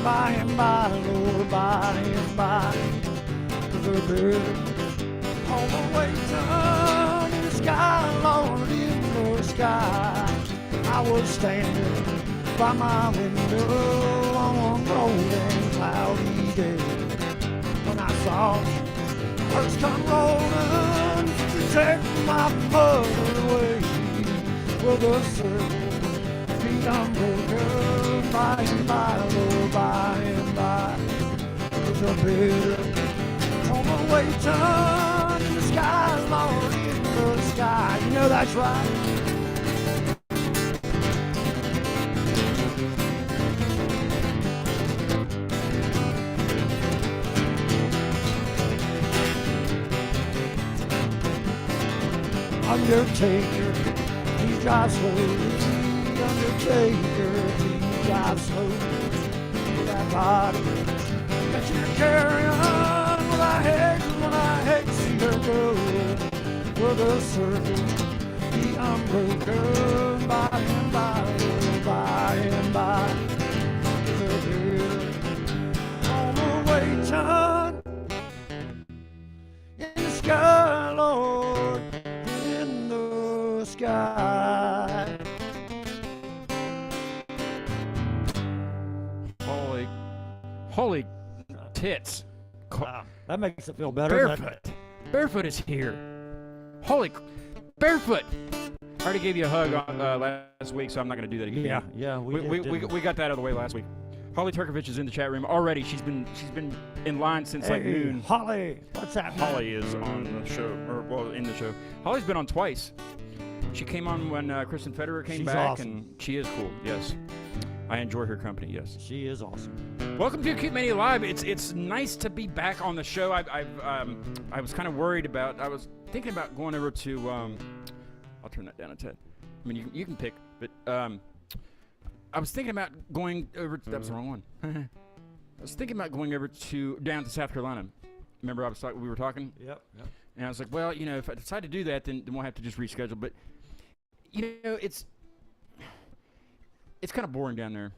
by and by, Lord, by and by. The bird on the way down in the sky, Lord, in the sky. I was standing by my window on one cold and cloudy day when I saw birds come rolling to take my mother away. Well, the circle be unbroken by and by, Lord, by and by. There's a bit on the way down in the sky, Lord, in the sky. You know that's right. Undertaker, he drives slow. The Undertaker, he drives slow. That body that you're carrying, well, I hate to see her go. For the circle, the unbroken by and by. On the way down in the sky, Lord. Sky. Holy tits. Wow, that makes it feel better. Barefoot is here. Barefoot. I already gave you a hug on last week, so I'm not going to do that again. Yeah, we got that out of the way last week. Holly Turkovich is in the chat room already. She's been in line since like noon. Holly, what's happening? Holly is on the show, in the show. Holly's been on twice. She came on when Kristen Federer came back, awesome. and she is cool. Yes, I enjoy her company. Yes, she is awesome. Welcome to Acute Mania Live. It's nice to be back on the show. I was kind of worried about. I was thinking about going over to. I'll turn that down a tad. I mean, you can pick, but I was thinking about going over. That was the wrong one. I was thinking about going over down to South Carolina. Remember, we were talking. Yep. And I was like, well, if I decide to do that, then we'll have to just reschedule. But it's kind of boring down there.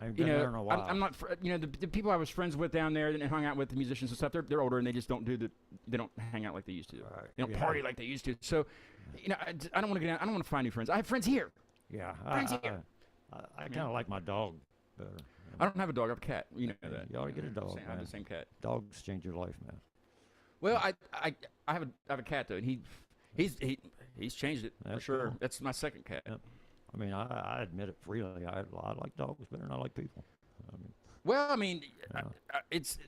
I've been there in a while. I'm not, the people I was friends with down there and hung out with, the musicians and stuff, they're older and they just don't they don't hang out like they used to. Right. They don't party like they used to. So, I don't want to get out. I don't want to find new friends. I have friends here. Yeah. Friends here. I kind of like my dog better. I don't have a dog. I have a cat. You know that. You ought to get a dog. I have the same cat. Dogs change your life, man. Well, I have a cat though, and he's changed it for sure. Cool. That's my second cat. Yep. I mean, I admit it freely. I like dogs better than I like people.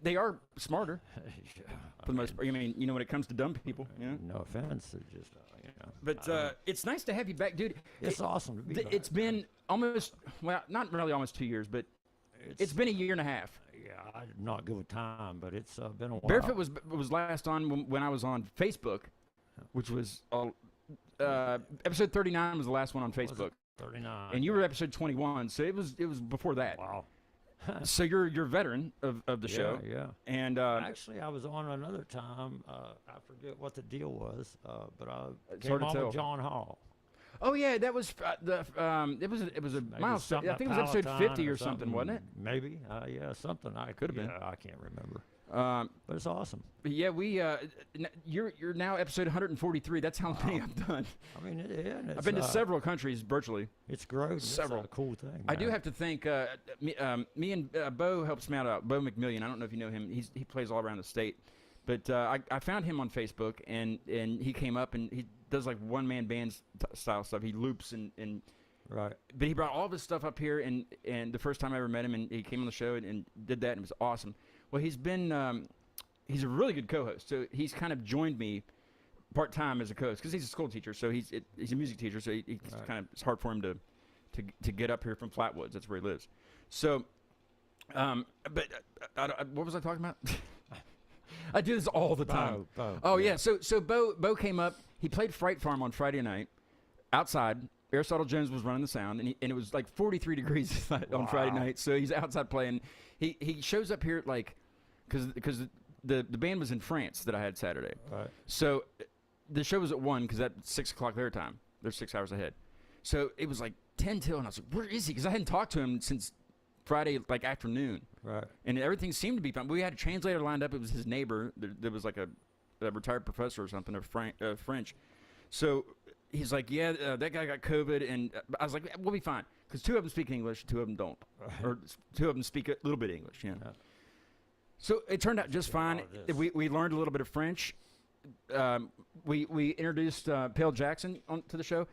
They are smarter for the most part. I mean, when it comes to dumb people, No offense, they're just But it's nice to have you back, dude. It's awesome to be back. It's been not really almost 2 years, but it's been a year and a half. Yeah, I'm not good with time, but it's been a while. Barefoot was last on when I was on Facebook, which was episode 39 was the last one on Facebook. 39. And you were episode 21, so it was before that. Wow. So you're a veteran of the show. Yeah. And actually, I was on another time. I forget what the deal was, but I came on with John Hall. Oh yeah, that was it was a milestone. I think it was episode 50 or something, wasn't it? Maybe. Yeah, something. I could have been. I can't remember. But it's awesome. Yeah, you're now episode 143. That's how many I've done. I mean, I've been to several countries virtually. It's gross. Several. It's a cool thing. I do have to thank me and Bo helps me out. Bo McMillian. I don't know if you know him. He plays all around the state. But I found him on Facebook, and he came up, and he does like one-man band style stuff. He loops and right. But he brought all of his stuff up here, and the first time I ever met him, and he came on the show and did that, and it was awesome. Well, he's a really good co-host, so he's kind of joined me part-time as a co-host because he's a school teacher, so he's a music teacher, so it's hard for him to get up here from Flatwoods. That's where he lives. So, but what was I talking about? I do this all the time. Bo, yeah. So Bo came up. He played Fright Farm on Friday night outside. Aristotle Jones was running the sound, and it was like 43 degrees on Friday night. So he's outside playing. He shows up here because the band was in France that I had Saturday. Right. So the show was at 1 because that's 6 o'clock their time. They're 6 hours ahead. So it was like 10 till, and I was like, where is he? Because I hadn't talked to him since Friday like afternoon. Right. And everything seemed to be fine. We had a translator lined up. It was his neighbor. There was like a retired professor or something of French. So he's like, yeah, that guy got COVID. And I was like, we'll be fine. Because 2 of them speak English, 2 of them don't. Or 2 of them speak a little bit of English, you know. Yeah. So it turned out just fine. We learned a little bit of French. We introduced Pale Jackson to the show.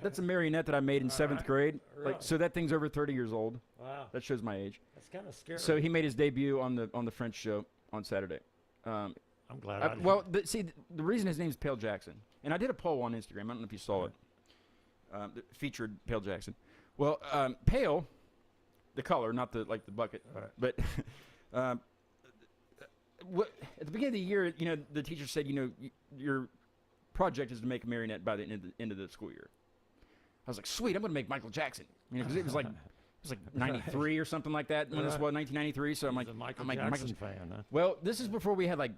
That's a marionette that I made in 7th grade. Really? Like, so that thing's over 30 years old. Wow. That shows my age. That's kind of scary. So he made his debut on the French show on Saturday. I'm glad. The reason his name's Pale Jackson, and I did a poll on Instagram. I don't know if you saw it. That featured Pale Jackson. Well, pale, the color, not the bucket, right. But at the beginning of the year, the teacher said, your project is to make a marionette by the end of the school year. I was like, sweet, I'm going to make Michael Jackson. Because it was like 93 or something like that when this was 1993. So I'm like, Michael fan. Huh? Well, this is before we had like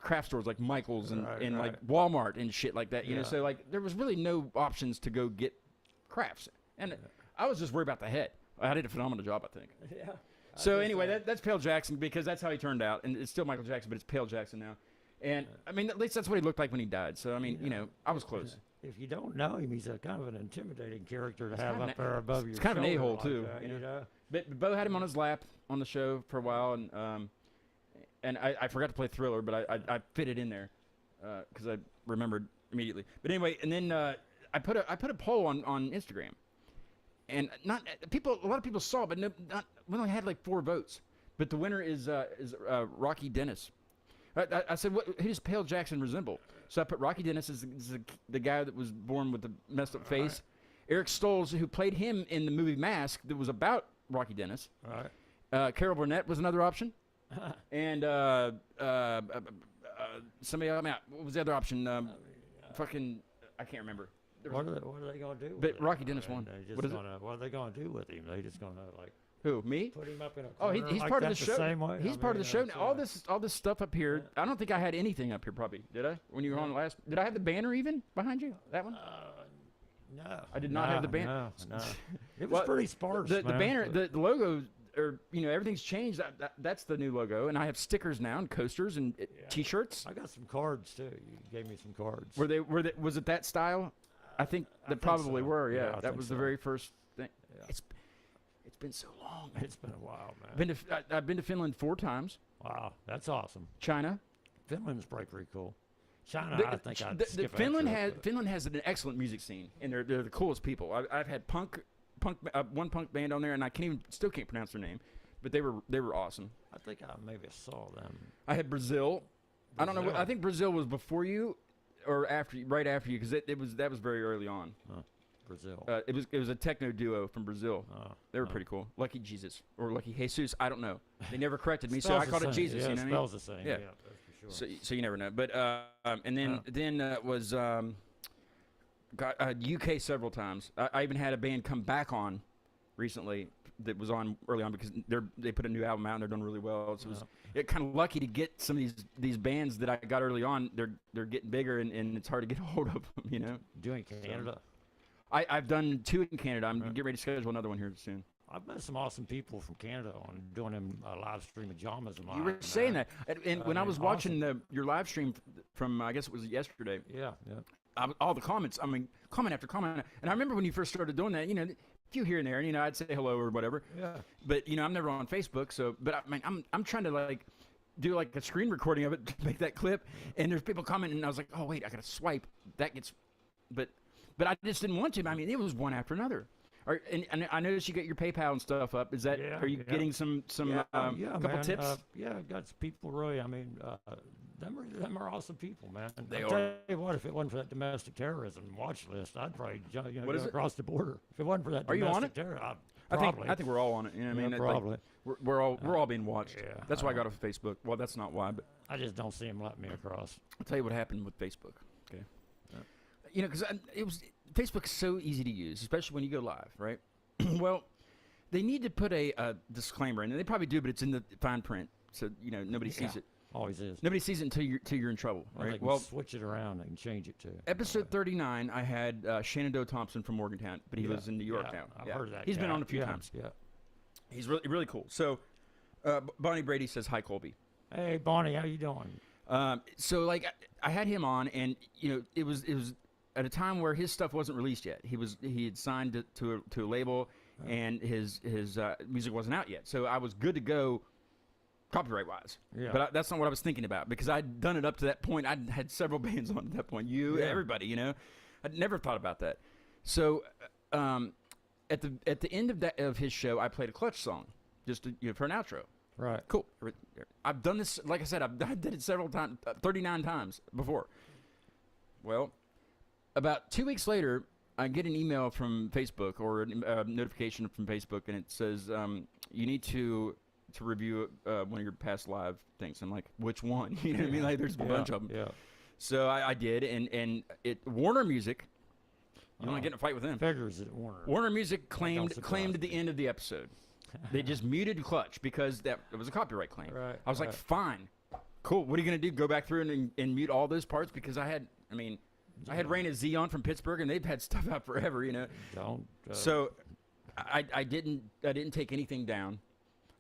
craft stores like Michael's and like Walmart and shit like that. You know, so like there was really no options to go get crafts, and I was just worried about the head. I did a phenomenal job, I think. Yeah. So anyway, that's Pale Jackson because that's how he turned out, and it's still Michael Jackson, but it's Pale Jackson now. And I mean, at least that's what he looked like when he died. So I mean, I was close. If you don't know him, he's a kind of an intimidating character to have up there above your It's kind of an a-hole like too. That, you know? But Bo had him on his lap on the show for a while, and I forgot to play Thriller, but I fit it in there because I remembered immediately. But anyway, and then I put a poll on Instagram, and a lot of people saw it, but we only had like 4 votes. But the winner is Rocky Dennis. I said, who does Pale Jackson resemble? So I put Rocky Dennis as the guy that was born with the messed up face. Eric Stoltz, who played him in the movie Mask, that was about Rocky Dennis. Carol Burnett was another option. And somebody else, what was the other option? Fucking, I can't remember. What are they going to do with But him? Rocky Dennis won. What are they going to do with him? They just going to like... Who, me? Put him up in a corner he's like part of the that show. Same way? He's part of the show. All this stuff up here. I don't think I had anything up here. Probably did I? When you were on last? Did I have the banner even behind you? That one? No. I did not have the banner. No. It was pretty sparse. The banner, the logo, or everything's changed. That's the new logo, and I have stickers now and coasters and T-shirts. I got some cards too. You gave me some cards. Were they? Was it that style? I think they probably were. Yeah, that was the very first thing. Yeah. It's been so long. It's been a while, man. I've been to Finland 4 times. Wow, that's awesome. China. Finland's pretty cool. China, I think I'd skip Finland has an excellent music scene, and they're the coolest people. I've had one punk band on there, and I still can't pronounce their name, but they were awesome. I think I maybe saw them. I had Brazil. I don't know. I think Brazil was before you, or after you, right after you, because that was very early on. Brazil. It was a techno duo from Brazil. They were pretty cool. Lucky Jesus or Lucky Jesus. I don't know. They never corrected me, so I called it Jesus. Yeah, you know what I mean? spells the same. Yeah, that's for sure. So you never know. But and then was UK several times. I even had a band come back on recently that was on early on because they put a new album out and they're doing really well. So it kind of lucky to get some of these bands that I got early on. They're getting bigger and it's hard to get a hold of them. Doing Canada. I've done 2 in Canada. I'm getting ready to schedule another one here soon. I've met some awesome people from Canada on doing them live stream of Jamas of mine. You were saying that, and when I was watching your live stream from I guess it was yesterday. Yeah. All the comments. I mean, comment after comment. And I remember when you first started doing that. A few here and there. And I'd say hello or whatever. Yeah. But I'm never on Facebook. So, but I mean, I'm trying to do a screen recording of it to make that clip. And there's people commenting, and I was like, oh wait, I gotta swipe. That gets, But I just didn't want to. I mean, it was one after another. And I noticed you get your PayPal and stuff up. Is that? Are you getting some couple tips? Yeah, I've got some people really. I mean, them are awesome people, man. They I'll tell you what, if it wasn't for that domestic terrorism watch list, I'd probably go across the border. If it wasn't for that domestic terror, I think we're all on it. You know what I mean? Probably. We're all being watched. Yeah, that's why I got off Facebook. Well, that's not why, but I just don't see them letting me across. I'll tell you what happened with Facebook. Okay. Because Facebook's so easy to use, especially when you go live, right? Well, they need to put a disclaimer in, and they probably do, but it's in the fine print, so nobody sees it. Always is. Nobody sees it until you're in trouble, right? Well, switch it around and change it to. Episode 39, I had Shannon Doe Thompson from Morgantown, but he lives in New York now. I've heard that. He's been on a few times. Yeah. He's really really cool. So, Bonnie Brady says hi, Colby. Hey, Bonnie, how you doing? So like I had him on, and it was at a time where his stuff wasn't released yet. He had signed to a label, and his music wasn't out yet. So I was good to go, copyright wise. Yeah. But that's not what I was thinking about, because I'd done it up to that point. I'd had several bands on at that point. Everybody, I'd never thought about that. So at the end of his show, I played a Clutch song just for an outro. Right. Cool. I've done this, like I said, I did it several times, 39 times before. Well, about 2 weeks later, I get an email from Facebook, or a notification from Facebook, and it says, you need to review one of your past live things. I'm like, which one? You know what I mean? Like, there's a bunch of them. Yeah. So I did, and Warner Music, you don't want to get in a fight with them. Figures at Warner. Warner Music claimed the end of the episode. They just muted Clutch because it was a copyright claim. Right, I was like, fine, cool. What are you gonna do? Go back through and mute all those parts? Because I had Rain of Z on from Pittsburgh, and they've had stuff out forever, Don't. So I didn't take anything down.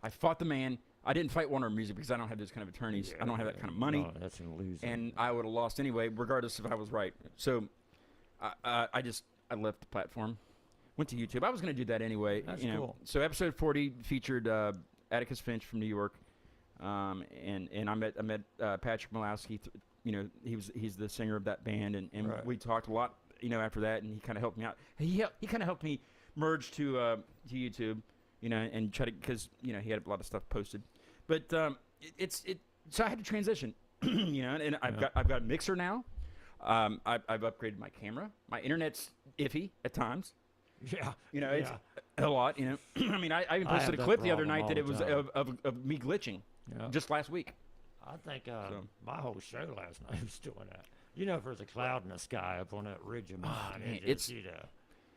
I fought the man. I didn't fight Warner Music because I don't have those kind of attorneys. I don't have that kind of money. No, that's an illusion. And I would have lost anyway, regardless if I was right. So I left the platform. Went to YouTube. I was going to do that anyway. That's cool. So episode 40 featured Atticus Finch from New York, and I met Patrick Malowski. He's the singer of that band, and Right. we talked a lot. After that, and he kind of helped me out. He kind of helped me merge to YouTube, and try to, because he had a lot of stuff posted. But so I had to transition, and I've got a mixer now. I've upgraded my camera. My internet's iffy at times. Yeah. It's a lot, I mean, I even posted a clip the other night that it was of me glitching just last week. I think my whole show last night was doing that. If there's a cloud in the sky up on that ridge of mine, it's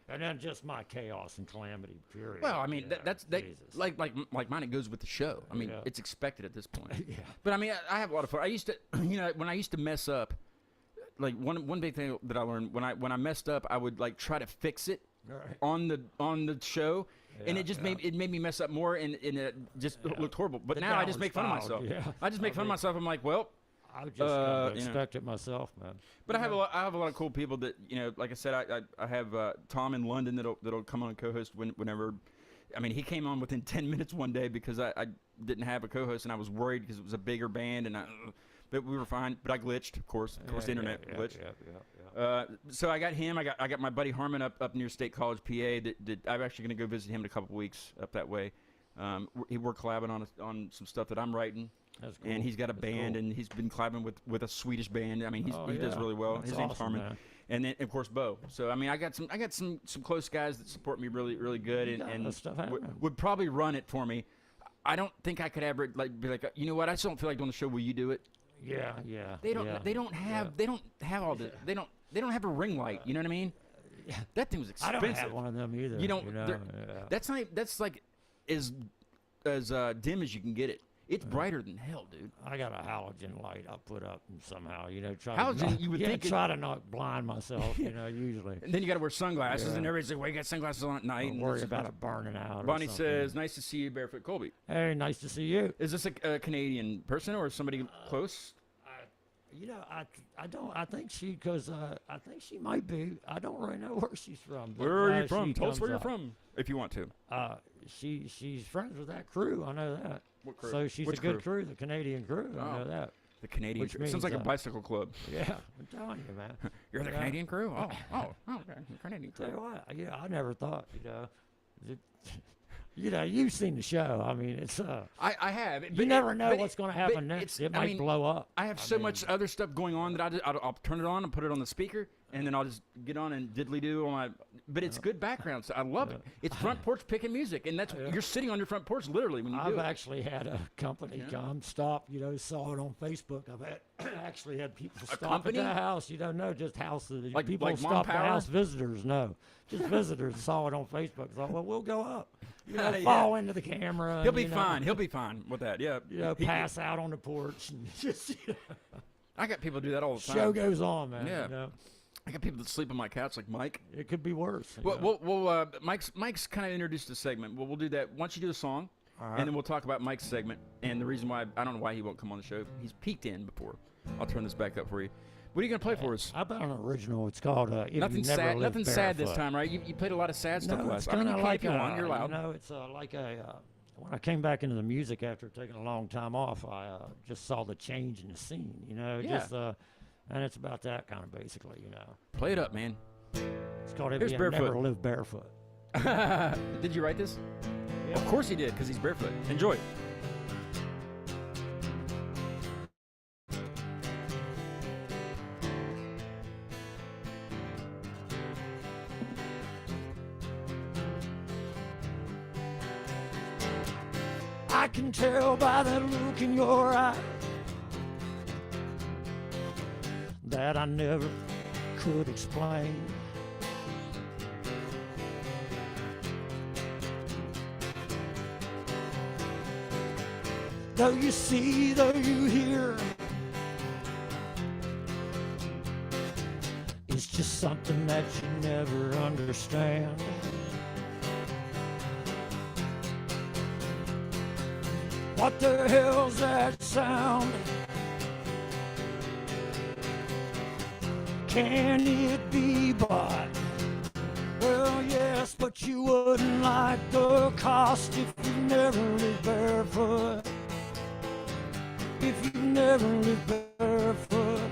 and then just my chaos and calamity, period. Well, I mean, that's like mine, it goes with the show. I mean, it's expected at this point. Yeah. But I mean, I have a lot of fun. I used to, when I used to mess up, like one big thing that I learned, when I messed up, I would like try to fix it. Right. On the show, and it just made me mess up more, and it just looked horrible. But now I just make fun of myself. Yeah. I just make fun of myself. I'm like, well, I just gotta expect it myself, man. But I have a lot of cool people that like I said, I have Tom in London that'll come on and co-host whenever. I mean, he came on within 10 minutes one day because I didn't have a co-host, and I was worried because it was a bigger band, but we were fine. But I glitched, of course. The internet glitched. So I got him. I got my buddy Harmon up near State College, PA. That I'm actually going to go visit him in a couple weeks up that way. We're collabing on some stuff that I'm writing. That's cool. And he's got a band, and he's been collabing with a Swedish band. I mean, he does really well. That's His name's awesome, Harmon. man. And then of course Bo. So I mean, I got some close guys that support me really really good, and would probably run it for me. I don't think I could ever be like, you know what? I just don't feel like doing the show. Will you do it? Yeah. They don't have all the they don't have a ring light. You know what I mean? That thing was expensive. I don't have one of them either. That's like as dim as you can get it. It's brighter than hell, dude. I got a halogen light I put up somehow, You would think try to not blind myself, usually. And then you got to wear sunglasses, and everybody's like, "Well, you got sunglasses on at night." Don't worry about it burning out. Bonnie says, "Nice to see you, Barefoot Colby." Hey, nice to see you. Is this a Canadian person or somebody close? I think she might be. I don't really know where she's from. Where are you from? Tell us where you're from, if you want to. She's friends with that crew. I know that. What crew? So she's Which a good crew, the Canadian crew. I know that. The Canadian Which crew. Sounds like a bicycle club. Yeah, I'm telling you, man. You're the Canadian crew? Oh, okay. Canadian crew. Tell you what, I never thought, you've seen the show. I mean, it's I have. You never know what's going to happen next. It might blow up. I have so much other stuff going on that I'll turn it on and put it on the speaker, and then I'll just get on and diddly do on my. But it's good background, so I love it. It's front porch picking music, and that's you're sitting on your front porch literally when you do it. I've actually had a company come stop. Saw it on Facebook. I've actually had people stop at the house. You don't know, just houses. People stop the house. Visitors, no, just visitors saw it on Facebook. Thought, well, we'll go up. Fall into the camera. He'll be fine. He'll be fine with that. Yeah. Pass out on the porch and just. I got people do that all the time. Show goes on, man. Yeah. I got people that sleep on my couch, like Mike. It could be worse. Well, Mike's kind of introduced the segment. Well, we'll do that once you do the song, All right. and then we'll talk about Mike's segment and the reason why I don't know why he won't come on the show. He's peeked in before. I'll turn this back up for you. What are you gonna play for us? How about an original? It's called If Nothing You Never sad. Lived Nothing sad this Barefoot. time, right? You played a lot of sad stuff No, last it's time. kind of like if you want, you're loud. You know, it's like a. When I came back into the music after taking a long time off, I just saw the change in the scene. You know, Yeah. just and it's about that kind of basically. You know, Play it up, man. it's called If Here's You Barefoot. Never Lived Barefoot. Did you write this? Yeah. Of course he did, because he's barefoot. Enjoy it. I can tell by that look in your eye that I never could explain. Though you see, though you hear, it's just something that you never understand. What the hell's that sound? Can it be bought? Well, yes, but you wouldn't like the cost if you never lived barefoot. If you never lived barefoot.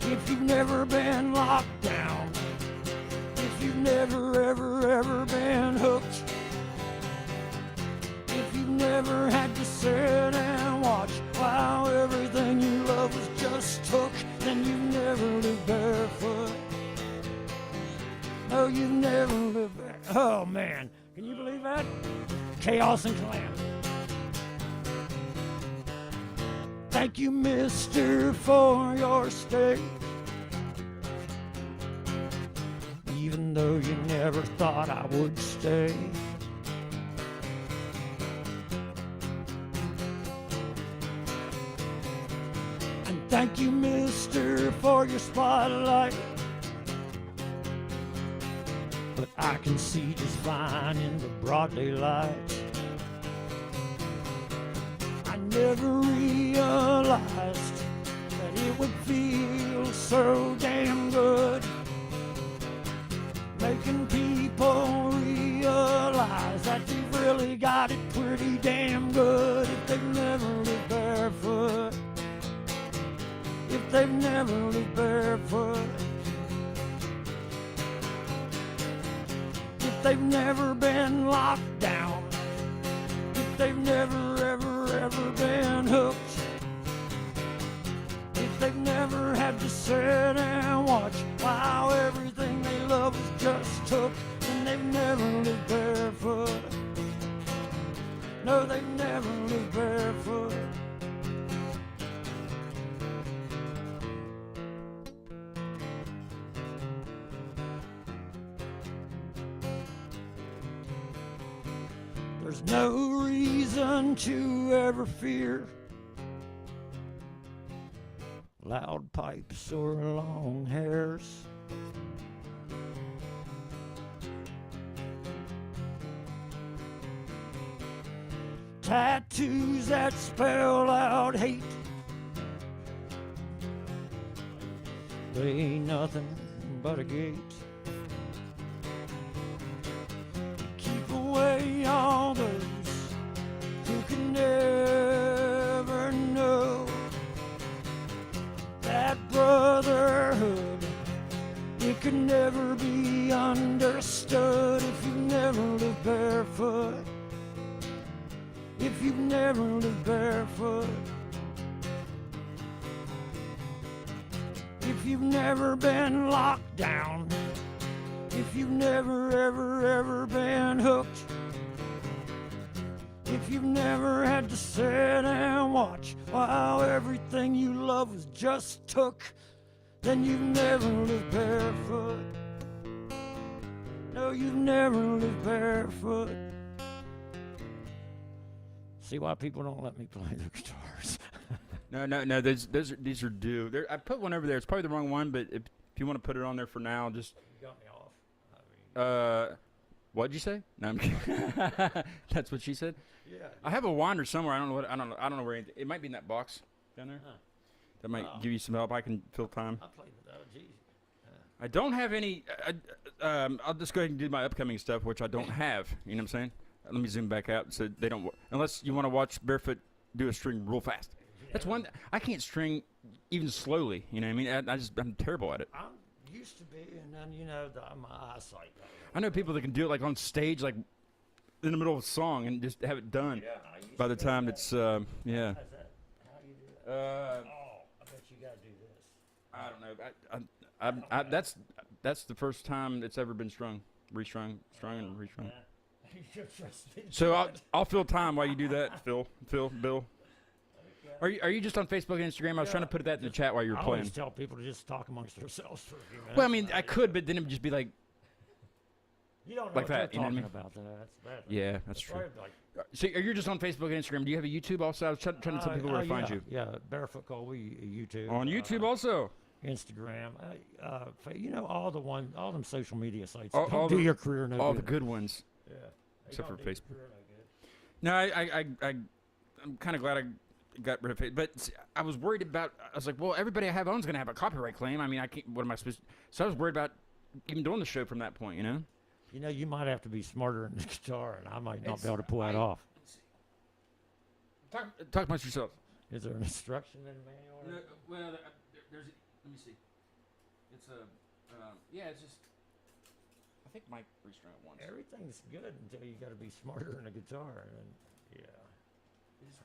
If you've never been locked down. If you've never, ever been hooked. If you've never had to sit and watch while everything you love was just took, then you've never lived barefoot. No, you've never lived barefoot. Oh, man. Can you believe that? Chaos and calamity. Thank you, mister, for your stay. Even though you never thought I would stay. And thank you, mister, for your spotlight. But I can see just fine in the broad daylight. I never realized that it would feel so damn good, making people realize that they've really got it pretty damn good if they've never lived barefoot. If they've never lived barefoot. If they've never been locked down. If they've never, ever been hooked. If they've never had to sit and watch while everything they love was just took, then they've never lived barefoot. No, they've never lived barefoot. There's no reason to ever fear loud pipes or long hairs. Tattoos that spell out hate. They ain't nothing but a gate. Keep away all those who can never know that brotherhood. It could never be understood if you never lived barefoot. If you've never lived barefoot. If you've never been locked down. If you've never, ever been hooked. If you've never had to sit and watch while everything you love was just took, then you've never lived barefoot. No, you've never lived barefoot. See why people don't let me play the guitars. No. These are due. I put one over there. It's probably the wrong one, but if you want to put it on there for now, just. You got me off. What'd you say? No, I'm kidding. That's what she said. Yeah. I have a wander somewhere. I don't know where. It might be in that box down there. Huh. That might give you some help. I can fill time. I played with that. Geez. I don't have any. I'll just go ahead and do my upcoming stuff, which I don't have. You know what I'm saying? Let me zoom back out so they don't. Unless you want to watch Barefoot do a string real fast. Yeah. That's one. I can't string even slowly. You know what I mean? I'm terrible at it. I'm used to be, and then my eyesight. I know people that can do it like on stage, like in the middle of a song, and just have it done. Yeah. By the time it's yeah. How's that? How do you do that? Oh, I bet you got to do this. I don't know. That's the first time it's ever been strung, restrung, strung, and restrung. So I'll fill time while you do that, Phil, Bill. Okay. Are you just on Facebook and Instagram? I was trying to put that in the chat while you were I playing. always tell people to just talk amongst themselves for a few minutes. Well, I mean, I could, but then it would just be like, you don't know like what that, they're you know what I talking mean? about. That's bad. yeah, that's true. Probably like, So you're just on Facebook and Instagram. Do you have a YouTube also? I was trying to tell people where to find you. Yeah, Barefoot Colby, YouTube. On YouTube also. Instagram. All them social media sites. All Don't do your career no All good. the good ones. Yeah. Except Don't for do your Facebook. career no good. No, I'm kind of glad I got rid of it. But I was worried about. I was like, well, everybody I have on is going to have a copyright claim. I mean, I can't. What am I supposed to? So I was worried about even doing the show from that point. You know. You might have to be smarter in the guitar, and I might not be able to pull that off. Talk amongst yourselves. Is there an instruction in the manual? Well, there's. Let me see. It's a. It's just. I think Mike restrung it once. Everything's good until you got to be smarter in the guitar, and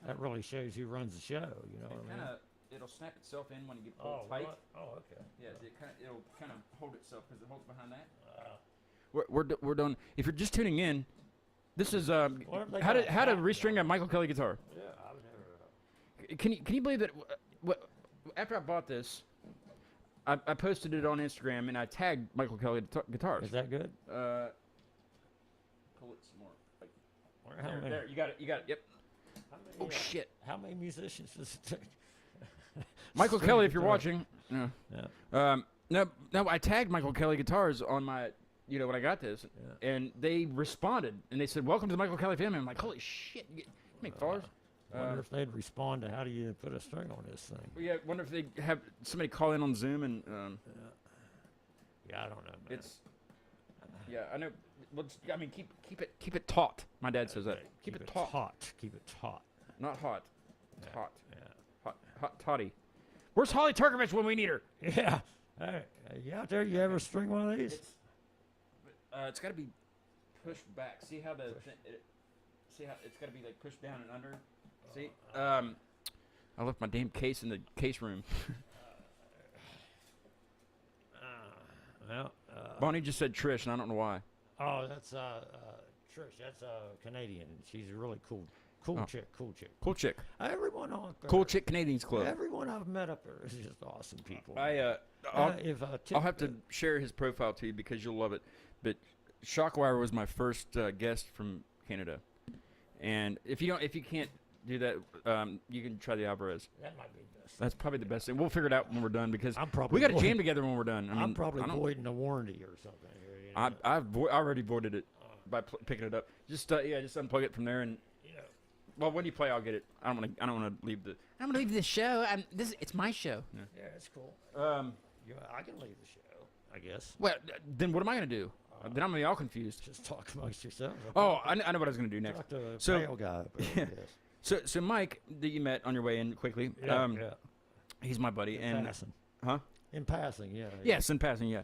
that really shows who runs the show. You know what I mean? It'll snap itself in when you get Oh, pulled tight. what? Oh, okay. Yeah, it'll kind of hold itself because it holds behind that. We're done. If you're just tuning in, this is how to restring a Michael Kelly guitar. Yeah, I've never. Can you believe that? After I bought this, I posted it on Instagram and I tagged Michael Kelly guitars. Is that good? Pull it some more. There, you got it. Yep. Oh shit. How many musicians does it take? Michael String Kelly, if you're guitar. watching. No. Yeah. No. I tagged Michael Kelly guitars on my. When I got this, and they responded, and they said, "Welcome to the Michael Kelly family." I'm like, "Holy shit! You make fars." Wonder if they'd respond to how do you put a string on this thing? Well, yeah, wonder if they have somebody call in on Zoom and. Yeah, I don't know, man. It's. Yeah, I know. Well, I mean, keep it taut. My dad says that. Keep it taut. Keep it taut. Not hot. Taut. Yeah. Hot toddy. Where's Holly Turkovich when we need her? Yeah. Hey, you out there? You ever string one of these? It's got to be pushed back. See how see how it's got to be like pushed down and under. See, I left my damn case in the case room. Bonnie just said Trish, and I don't know why. Oh, that's Trish. That's Canadian. She's a really cool chick. Cool chick. Everyone on there. Cool chick Canadians Club. Everyone I've met up there is just awesome people. I'll have to share his profile to you because you'll love it. But Shockwire was my first guest from Canada, and if you can't do that, you can try the Alvarez. That might be the best. That's probably the best thing. We'll figure it out when we're done because we got to jam together when we're done. I'm probably voiding a warranty or something. Here, I've already voided it by picking it up. Just unplug it from there and. Well, when you play, I'll get it. I don't want to leave the. I'm gonna leave the show. It's my show. Yeah, it's cool. I can leave the show, I guess. Well, then what am I gonna do? Then I'm gonna be all confused. Just talk amongst yourselves. Oh, I know what I was gonna do next. Talk to a pale guy. So Mike, that you met on your way in quickly. Yeah. He's my buddy. In passing. Huh? In passing, yeah. Yes, in passing, yeah.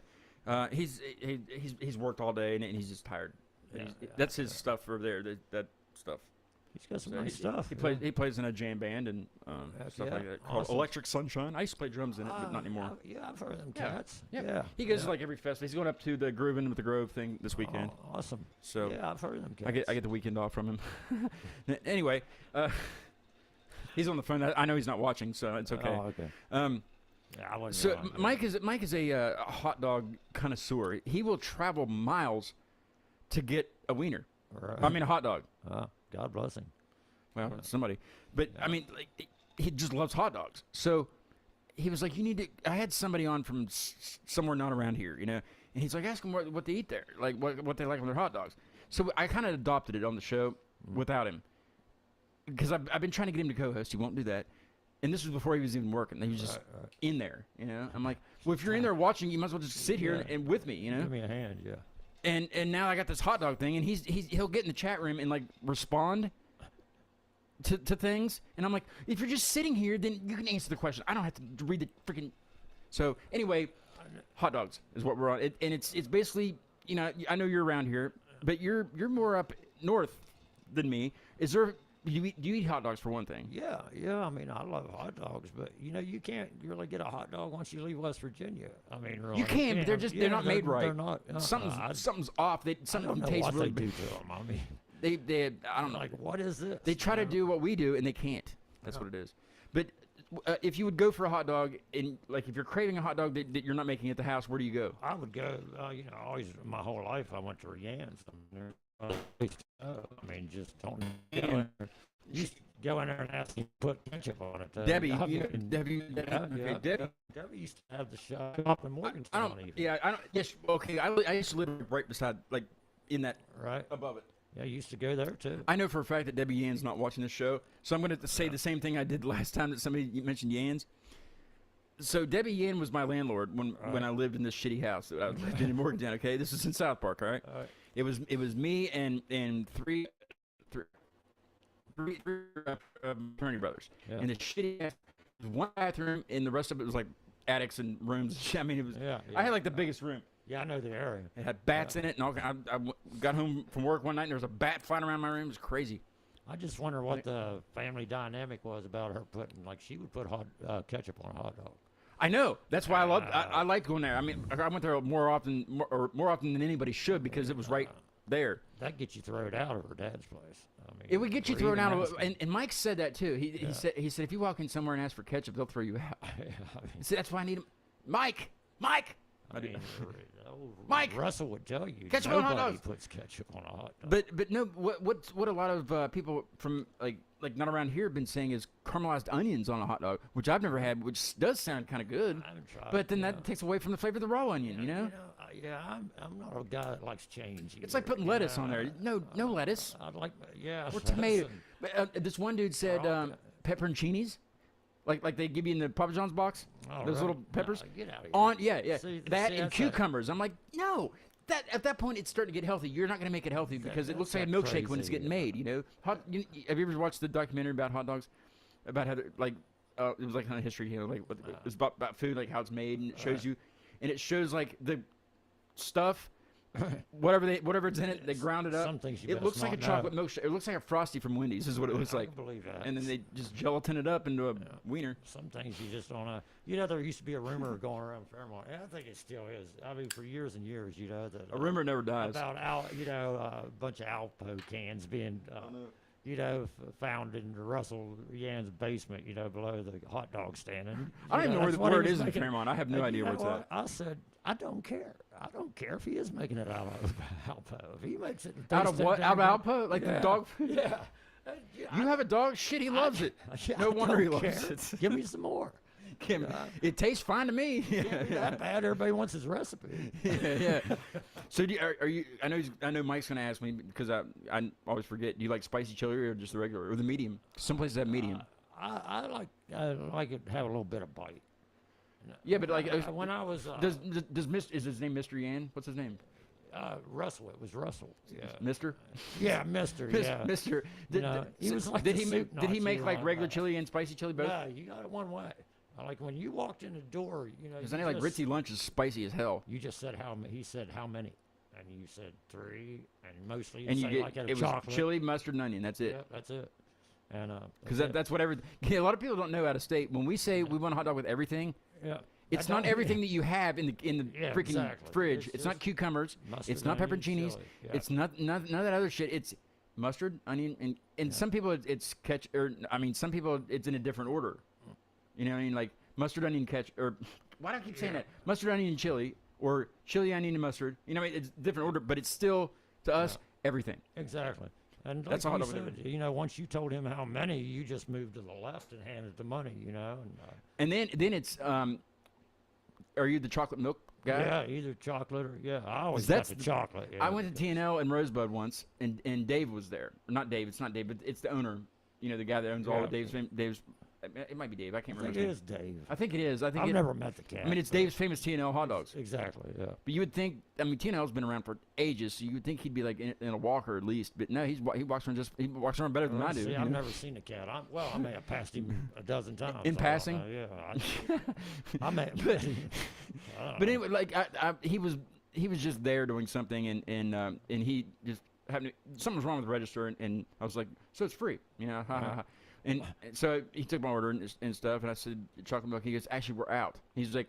He's worked all day and he's just tired. That's his stuff over there. That stuff. He's got some nice stuff. He plays in a jam band and stuff like that called Electric Sunshine. I used to play drums in it, but not anymore. I've heard of them cats. Yeah. He goes to like every festival. He's going up to the Groovin' with the Grove thing this weekend. Oh, awesome. So yeah, I've heard of them cats. I get the weekend off from him. Anyway, he's on the phone. I know he's not watching, so it's okay. Oh, okay. I wasn't so wrong, Mike is a hot dog connoisseur. He will travel miles to get a wiener. Right. I mean a hot dog. God bless him. Well, somebody. But I mean, like, he just loves hot dogs. So he was like, you need to. I had somebody on from somewhere not around here, you know, and he's like, ask them what they eat there, like what they like on their hot dogs. So I kind of adopted it on the show without him, because I've been trying to get him to co-host. He won't do that. And this was before he was even working. He was just in there, you know. I'm like, well, if you're in there watching, you might as well just sit here and with me, you know. Give me a hand, yeah. And now I got this hot dog thing, and he'll get in the chat room and like respond to things, and I'm like, if you're just sitting here, then you can answer the question. I don't have to read the freaking. So anyway, hot dogs is what we're on, and it's basically, you know, I know you're around here, but you're more up north than me. Is there? Do you eat hot dogs for one thing? Yeah. I mean, I love hot dogs, but you know, you can't really get a hot dog once you leave West Virginia. I mean, really, you can, but they're not made right. They're not. Something's off. Something tastes really do to them. I mean, they I don't know. Like, what is this? They try to do what we do, and they can't. That's what it is. But if you would go for a hot dog, and like if you're craving a hot dog that you're not making at the house, where do you go? I would go. You know, always my whole life I went to Rianne's. I mean, just don't go in there. You go in there and ask him to put ketchup on it. Debbie, Debbie used to have the shop in Morgantown. Yes, okay. I used to live right beside, like, in that, right above it. Yeah, I used to go there too. I know for a fact that Debbie Yann's not watching this show, so I'm going to say the same thing I did last time that somebody mentioned Yann's. So Debbie Yann was my landlord when I lived in this shitty house that I lived in Morgantown. Okay, this is in South Park. All right. It was me and three attorney brothers. Yeah. And the shitty ass, one bathroom, and the rest of it was like attics and rooms. I mean, it was. Yeah. I had like the biggest room. Yeah, I know the area. It had bats in it, and all. I got home from work one night, and there was a bat flying around my room. It was crazy. I just wonder what the family dynamic was about her putting, like, she would put ketchup on a hot dog. I know. That's why I liked going there. I mean, I went there more often than anybody should, because it was right there. That gets you thrown out of her dad's place. I mean, it would get you thrown out. And Mike said that too. He said if you walk in somewhere and ask for ketchup, they'll throw you out. He said that's why I need him. Mike. I mean, Mike. Russell would tell you ketchup on hot nobody dogs. puts ketchup on a hot dog. But no, what a lot of people from like not around here have been saying is caramelized onions on a hot dog, which I've never had, which does sound kind of good. I haven't tried. But then that takes away from the flavor of the raw onion, you know? I'm not a guy that likes change. It's like putting lettuce on there. No lettuce. I'd like, or tomato. This one dude said pepperoncinis. Like they give you in the Papa John's box, those little peppers. Get out of here. See, and cucumbers. I'm like, no. That at that point it's starting to get healthy. You're not going to make it healthy because it looks like a milkshake when it's getting made. You know. Have you ever watched the documentary about hot dogs? About how it was like kind of history. You know, like it was about food, like how it's made, and it shows you, and it shows like the stuff. whatever it's in it, they ground it up. Some things it looks like a chocolate milkshake. It looks like a Frosty from Wendy's. Is what it looks like. I believe that. And then they just gelatin it up into a wiener. Some things you just don't know. You know, there used to be a rumor going around Fairmont. And I think it still is. I mean, for years and years, you know, that a rumor never dies. About a bunch of Alpo cans being, found in Russell Yann's basement, you know, below the hot dog stand. And, I don't even know where it is in Fairmont. I have no idea where it's at. I said, I don't care. I don't care if he is making it out of Alpo. If he makes it out of what? Out of Alpo? Like the dog food? Yeah. You have a dog? Shit, he loves it. No wonder he loves it. Give me some more. It tastes fine to me. Can't be that bad. Everybody wants his recipe. Yeah. So are you? I know Mike's gonna ask me because I always forget. Do you like spicy chili or just the regular or the medium? Some places have medium. I like it to have a little bit of bite. Yeah, but like when I was is his name Mr. Yan? What's his name? Russell. It was Russell. Yeah. Mister. Yeah, Mister. Yeah. Mister. He was like did he make like regular chili and spicy chili both? No, you got it one way. Like when you walked in the door, you know. Isn't it like Ritzy lunch is spicy as hell? You just said he said how many, and you said 3, and mostly and you get like it chocolate. Was chili, mustard, and onion. That's it. Yeah, that's it. And because that's what a lot of people don't know out of state. When we say we want a hot dog with everything, it's not everything that you have in the freaking fridge. It's not cucumbers. It's not pepperoncinis. It's not none of that other shit. It's mustard, onion, and some people it's ketchup. Or I mean, some people it's in a different order. You know what I mean? Like mustard, onion, ketchup, or why do I keep saying that? Mustard, onion, and chili, or chili, onion, and mustard. You know, it's different order, but it's still to us everything. Exactly. And That's like a you hot dog with said, you know, once you told him how many, you just moved to the left and handed the money, you know. And then it's are you the chocolate milk guy? Yeah, either chocolate or I always That's got the chocolate. Yeah. I went to TNL in Rosebud once, and Dave was there. Not Dave. It's not Dave, but it's the owner. You know, the guy that owns all the Dave's. It might be Dave. I can't I remember. think it his is name. Dave. I think it is. I think I've never met the cat. I mean, it's but- Dave's famous TNL hot dogs. Exactly. Yeah. But you would think. I mean, TNL's been around for ages, so you would think he'd be like in a walker at least. But no, he walks around better than I do. See, you I've know? never seen a cat. I may have passed him a dozen times. In I don't passing? know, yeah. I may have. But- I don't But know. anyway, like he was just there doing something, and he just happened. Something was wrong with the register, and I was like, so it's free, you know. Ha, ha, ha. And so he took my order and stuff, and I said chocolate milk. He goes, actually, we're out. He's like,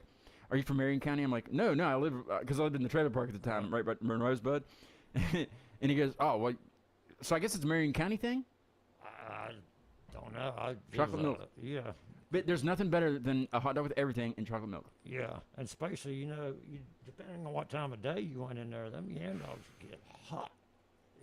are you from Marion County? I'm like, no, I live because I lived in the trailer park at the time, right in Rosebud. And he goes, oh well, so I guess it's a Marion County thing. I don't know. Chocolate milk. Yeah. But there's nothing better than a hot dog with everything and chocolate milk. Yeah, and especially, you know, depending on what time of day you went in there, them yam dogs get hot.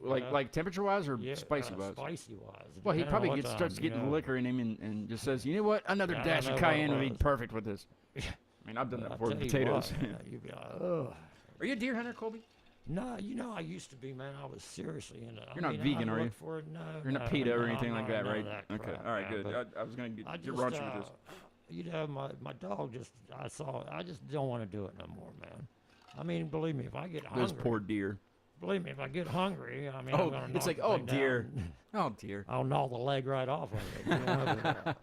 Like temperature wise or Yeah, spicy wise. Spicy wise. Well, he depending on probably what starts time, getting the liquor in him and just says, you know what, another Yeah, I dash don't of know what it cayenne would be was. perfect with this. I mean, I've done that I'll before tell with you potatoes. what, you'd be like, ugh. Are you a deer hunter, Colby? No, you know, I used to be, man. I was seriously into it. You're not vegan, are you? No, You're not no, PETA or no, anything I'm like not that, right? none of that Okay, crap, all right, man, good. but I was going to I get just, raunchy with this. you know, my dog just, I just don't want to do it no more, man. I mean, believe me, if I get hungry, Those poor deer. believe me, if I get hungry, I mean, Oh, I'm gonna it's knock like, the oh, thing down deer. and Oh, dear. I'll gnaw the leg right off of it. You know, but,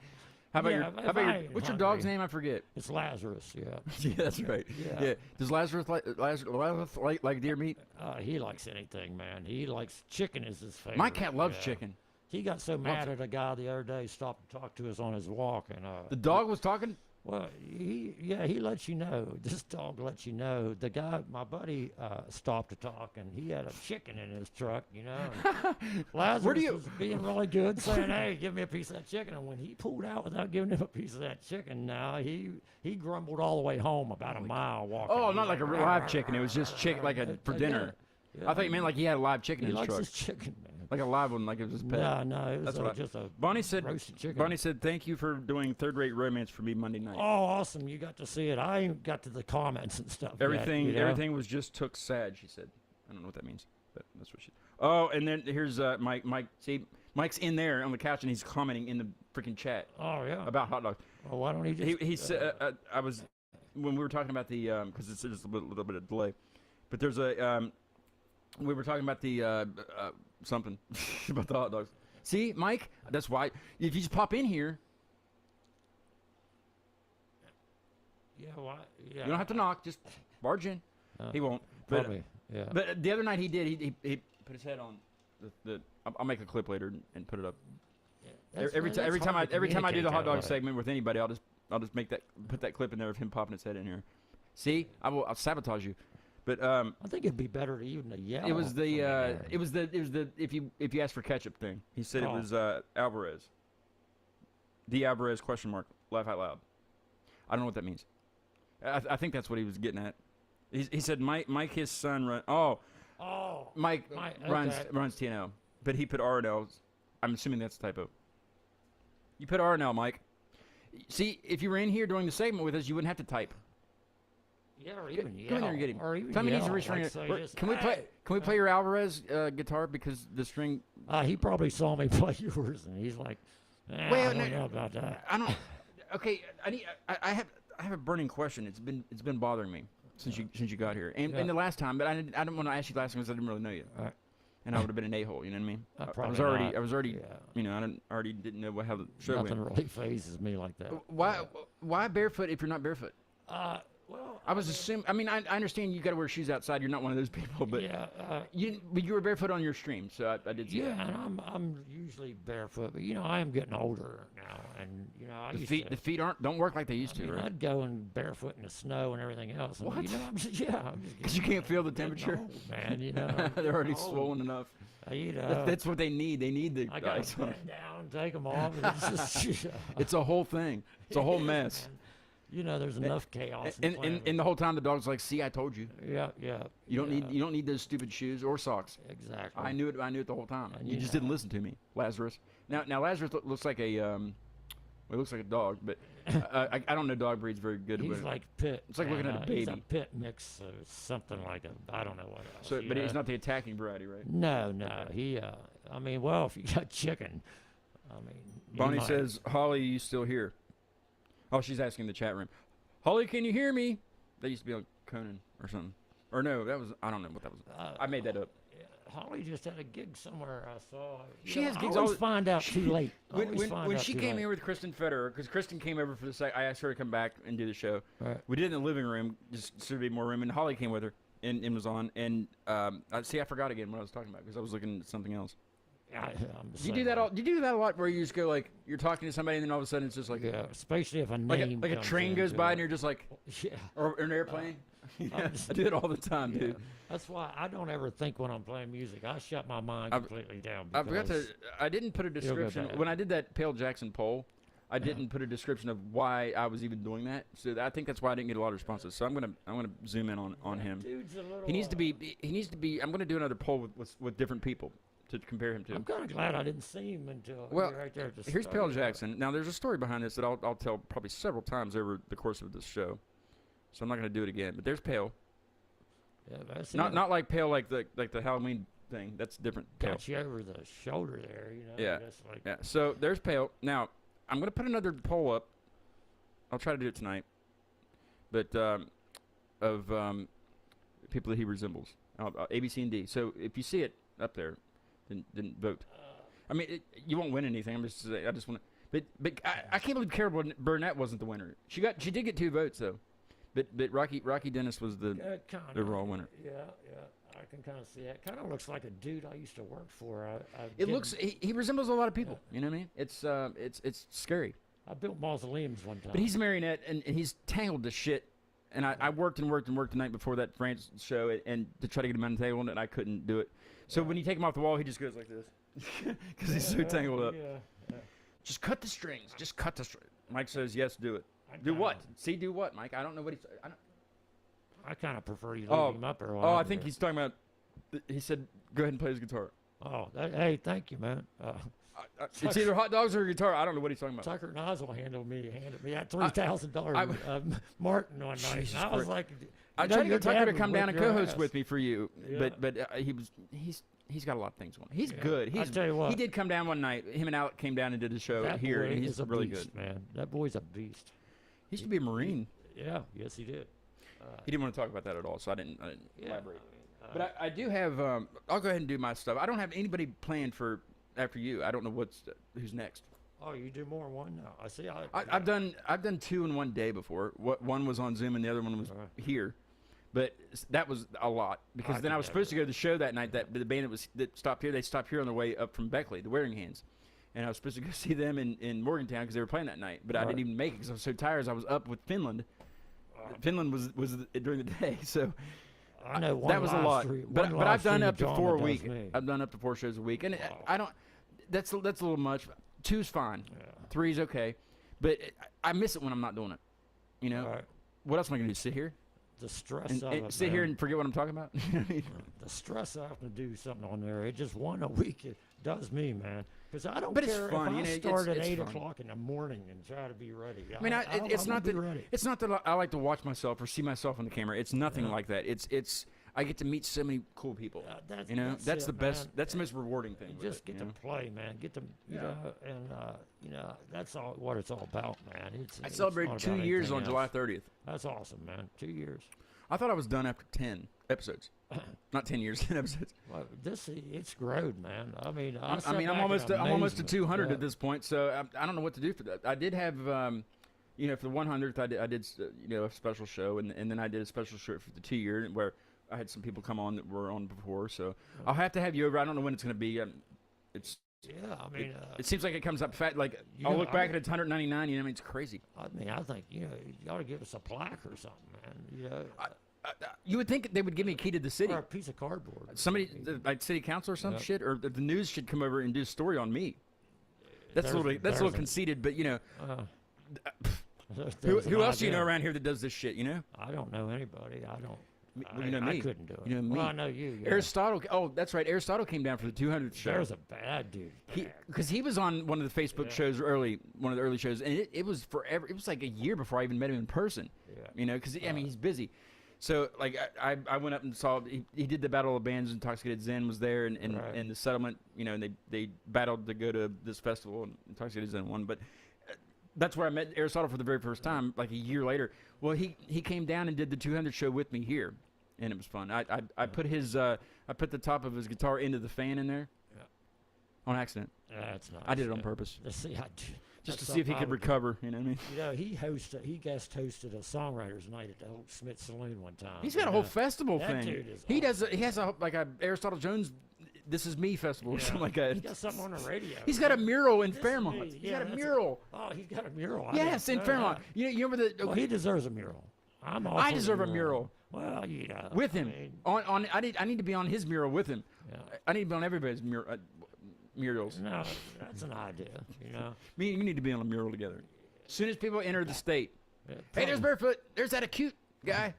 How about yeah, if I ain't what's your dog's hungry. name? I forget. it's Lazarus, yeah. Yeah, that's right. Yeah. Yeah. Does Lazarus like deer meat? He likes anything, man. He likes chicken is his favorite. My cat loves yeah. chicken. He got so mad at a guy the other day, stopped to talk to us on his walk, and The dog was talking? well, he lets you know. This dog lets you know. The guy, my buddy, stopped to talk, and he had a chicken in his truck, you know. and Lazarus was being really good, saying, "Hey, give me a piece of that chicken." And when he pulled out without giving him a piece of that chicken, now he grumbled all the way home about a mile walking. Oh, He's not like a real live chicken. It was just chicken, like for dinner. Yeah, I thought you meant like he had a live chicken he in his likes truck. his chicken, man. Like a live one, like it was his pet. No, it was That's what just a Bonnie said. roasted chicken. Bonnie said, "Thank you for doing third-rate romance for me Monday night. Oh, awesome! You got to see it. I ain't got to the comments and stuff. everything, yet, you know? everything was just took sad." She said, "I don't know what that means, but that's what she." Oh, and then here's Mike. Mike, see, Mike's in there on the couch and he's commenting in the freaking chat Oh yeah. about hot dogs. Well, why don't he just? He said, "I was when we were talking about the because it's just a little bit of delay, but there's a we were talking about the something about the hot dogs." See, Mike, that's why if you just pop in here, Yeah. Why? Yeah. you don't have to knock, just barge in. He won't. But Probably. Yeah. but the other night he did. He put his head on the. I'll make a clip later and put it up. That's- Every that's time hard to I do the communicate hot that dog way. segment with anybody, I'll just put that clip in there of him popping his head in here. See, I'll sabotage you. But I think it'd be better to even to yell. it was from there. the if you ask for ketchup thing. He said it Oh. was Alvarez. The Alvarez question mark. Laugh out loud. I don't know what that means. I think that's what he was getting at. He said Mike his son run. Oh, Oh. Mike runs okay. TNO, but he put R&L. I'm assuming that's a typo. You put R&L, Mike. See, if you were in here during the segment with us, you wouldn't have to type. Yeah, or even yell. Come in there and get him. Or even Tommy needs yell, to restring like it. say We're- just, Can we play? "Hey!" Can we play your Alvarez guitar because the string? He probably saw me play yours, and he's like, I Well, don't no, know about that. I don't. Okay, I have a burning question. It's been bothering me since you got here, and Yeah. the last time, but I didn't want to ask you last time because I didn't really know you, Right. and I would have been an a-hole. You know what I mean? I was Probably already not. I was already Yeah. you know already didn't know how the show Nothing went. really phases me like that. Why barefoot if you're not barefoot? Well, I was assuming. I mean, I understand you got to wear shoes outside. You're not one of those people, but yeah, you were barefoot on your stream, so I did see yeah, that. and I'm usually barefoot, but I am getting older now, and I The used feet to, don't work like they used I mean, to, right? I'd go in barefoot in the snow and everything else. And, What? I'm just, I'm just Because you can't feel the getting temperature. old, man. They're already old. swollen enough. I That's what they need. They need the I got ice to on. bend down, take them off. And it's just, It's a whole thing. It's a whole mess. Man. you know, there's enough chaos. And the whole time the dog's like, "See, I told you." Yeah. You don't need those stupid shoes or socks. Exactly. I knew it the whole time. And You just didn't listen to me, Lazarus. Now Lazarus looks like a it looks like a dog, but I don't know dog breeds very good. He's like pit. It's like looking at a baby. He's a pit mix or something like I don't know what else. So, but he's not the attacking variety, right? No. He. I mean, well, if you got chicken, I mean. Bonnie says, "Holly, you still here?" Oh, she's asking in the chat room. Holly, can you hear me? That used to be on Conan or something. Or no, that was I don't know what that was. I made that up. Holly just had a gig somewhere I saw. She has gigs. I always find out too late. When she came here with Kristen Federer, because Kristen came over for the site, I asked her to come back and do the show. Right. We did it in the living room, just so there'd be more room, and Holly came with her and was on. And I forgot again what I was talking about because I was looking at something else. Do you do that a lot where you just go like you're talking to somebody and then all of a sudden it's just like especially if a name like a train goes by and you're just like or an airplane. I do it all the time, dude. That's why I don't ever think when I'm playing music. I shut my mind completely down. I didn't put a description when I did that Pale Jackson poll. I didn't put a description of why I was even doing that. So I think that's why I didn't get a lot of responses. So I'm gonna zoom in on him. Dude's a little, he needs to be. I'm gonna do another poll with different people to compare him to. I'm kind of glad I didn't see him until right there at the here's start. Pale Jackson. Now there's a story behind this that I'll tell probably several times over the course of this show. So I'm not going to do it again. But there's Pale. Yeah, that's not like Pale like the Halloween thing. That's different. Pale. Got you over the shoulder there, you know. Yeah. Like yeah. So there's Pale. Now I'm going to put another poll up. I'll try to do it tonight. But of people that he resembles, A, B, C, and D. So if you see it up there, then vote. I mean, you won't win anything. I just want to. But I can't believe Carol Burnett wasn't the winner. She did get 2 votes though. But Rocky Dennis was the overall winner. Yeah, I can kind of see that. Kind of looks like a dude I used to work for. He resembles a lot of people. You know what I mean? It's scary. I built mausoleums one time. But he's a marionette and he's tangled to shit. And I worked the night before that France show and to try to get him untangled and I couldn't do it. So when you take him off the wall, he just goes like this because he's so tangled up. Yeah. Just cut the strings. Just cut the strings. Mike says yes. Do it. Do what? See, do what, Mike? I don't know what he's. I kind of prefer you leave him up or what. Oh, I think he's talking about. He said, "Go ahead and play his guitar." Oh, hey, thank you, man. It's either hot dogs or a guitar. I don't know what he's talking about. Tucker Nozzle handed me that $3,000 Martin one night. And I was like, I tried to get Tucker to come down and co-host with me for you, but he's got a lot of things going. He's good. I tell you what, he did come down one night. Him and Alec came down and did the show here, and he's really good. Man, that boy's a beast. He used to be a Marine. Yes, he did. He didn't want to talk about that at all, so I didn't elaborate. But I do have. I'll go ahead and do my stuff. I don't have anybody planned for after you. I don't know who's next. Oh, you do more in one now. I see. I've done 2 in one day before. One was on Zoom and the other one was here. But that was a lot because then I was supposed to go to the show that night. That the band that stopped here, they stopped here on their way up from Beckley, the Wearing Hands, and I was supposed to go see them in Morgantown because they were playing that night. But I didn't even make it because I was so tired. As I was up with Finland. Finland was during the day, so I know that was a lot. But I've done up to 4 a week. I've done up to 4 shows a week, and I don't. That's a little much. 2's fine. 3's okay, but I miss it when I'm not doing it. You know, what else am I gonna do? Sit here? The stress and of it, sit here and forget what I'm talking about. The stress of having to do something on there. It just 1 a week. It does me, man. Because I don't care it's fun. if I start at 8 o'clock in the morning and try to be ready. I mean, it's not that I like to watch myself or see myself on the camera. It's nothing like that. It's I get to meet so many cool people. That's the best. Man. That's the most rewarding thing. You just get to play, man. Get to that's all what it's all about, man. I celebrated 2 years on July 30th. That's awesome, man. 2 years. I thought I was done after 10 episodes. Not 10 years, 10 episodes. Well, it's growed, man. I mean, I'm almost to 200 at this point, so I don't know what to do for that. I did have, for the 100th, I did a special show, and then I did a special show for the 2 year where I had some people come on that were on before. So I'll have to have you over. I don't know when it's going to be. It seems like it comes up fat. Like I'll look back and it's 199. You know, it's crazy. I mean, I think you ought to give us a plaque or something, man. You know. You would think they would give me a key to the city. Or a piece of cardboard. Somebody, like city council or some shit, or the news should come over and do a story on me. That's a little conceited, but Who else do you know around here that does this shit? You know? I don't know anybody. I don't. Well, you know me. I couldn't do it. You know me. Well, I know you. Yeah. Aristotle. Oh, that's right. Aristotle came down for the 200th show. There's a bad dude. Because he was on one of the Facebook shows one of the early shows, and it was forever. It was like a year before I even met him in person. Yeah. You know, because I mean he's busy. So like I went up and saw he did the Battle of the Bands. Intoxicated Zen was there, and the settlement. You know, and they battled to go to this festival, and Intoxicated Zen won. But that's where I met Aristotle for the very first time, like a year later. Well, he came down and did the 200 show with me here, and it was fun. I put I put the top of his guitar into the fan in there, on accident. That's nice. I did it on purpose. See, just to see if he could recover. You know what I mean? You know, he guest hosted a songwriters night at the Old Smith Saloon one time. He's got a whole festival that thing. Dude is He has like a Aristotle Jones This Is Me festival or something like that. He's got something on the radio. He's got a mural in Fairmont. He's got a mural. He's got a mural. Yes, in Fairmont. You remember the? Well, he deserves a mural. I deserve a mural. Well, you know, with him. I need to be on his mural with him. Yeah. I need to be on everybody's murals. No, that's an idea. You know, me and you need to be on a mural together. As soon as people enter the state, hey, there's Barefoot. There's that acute guy.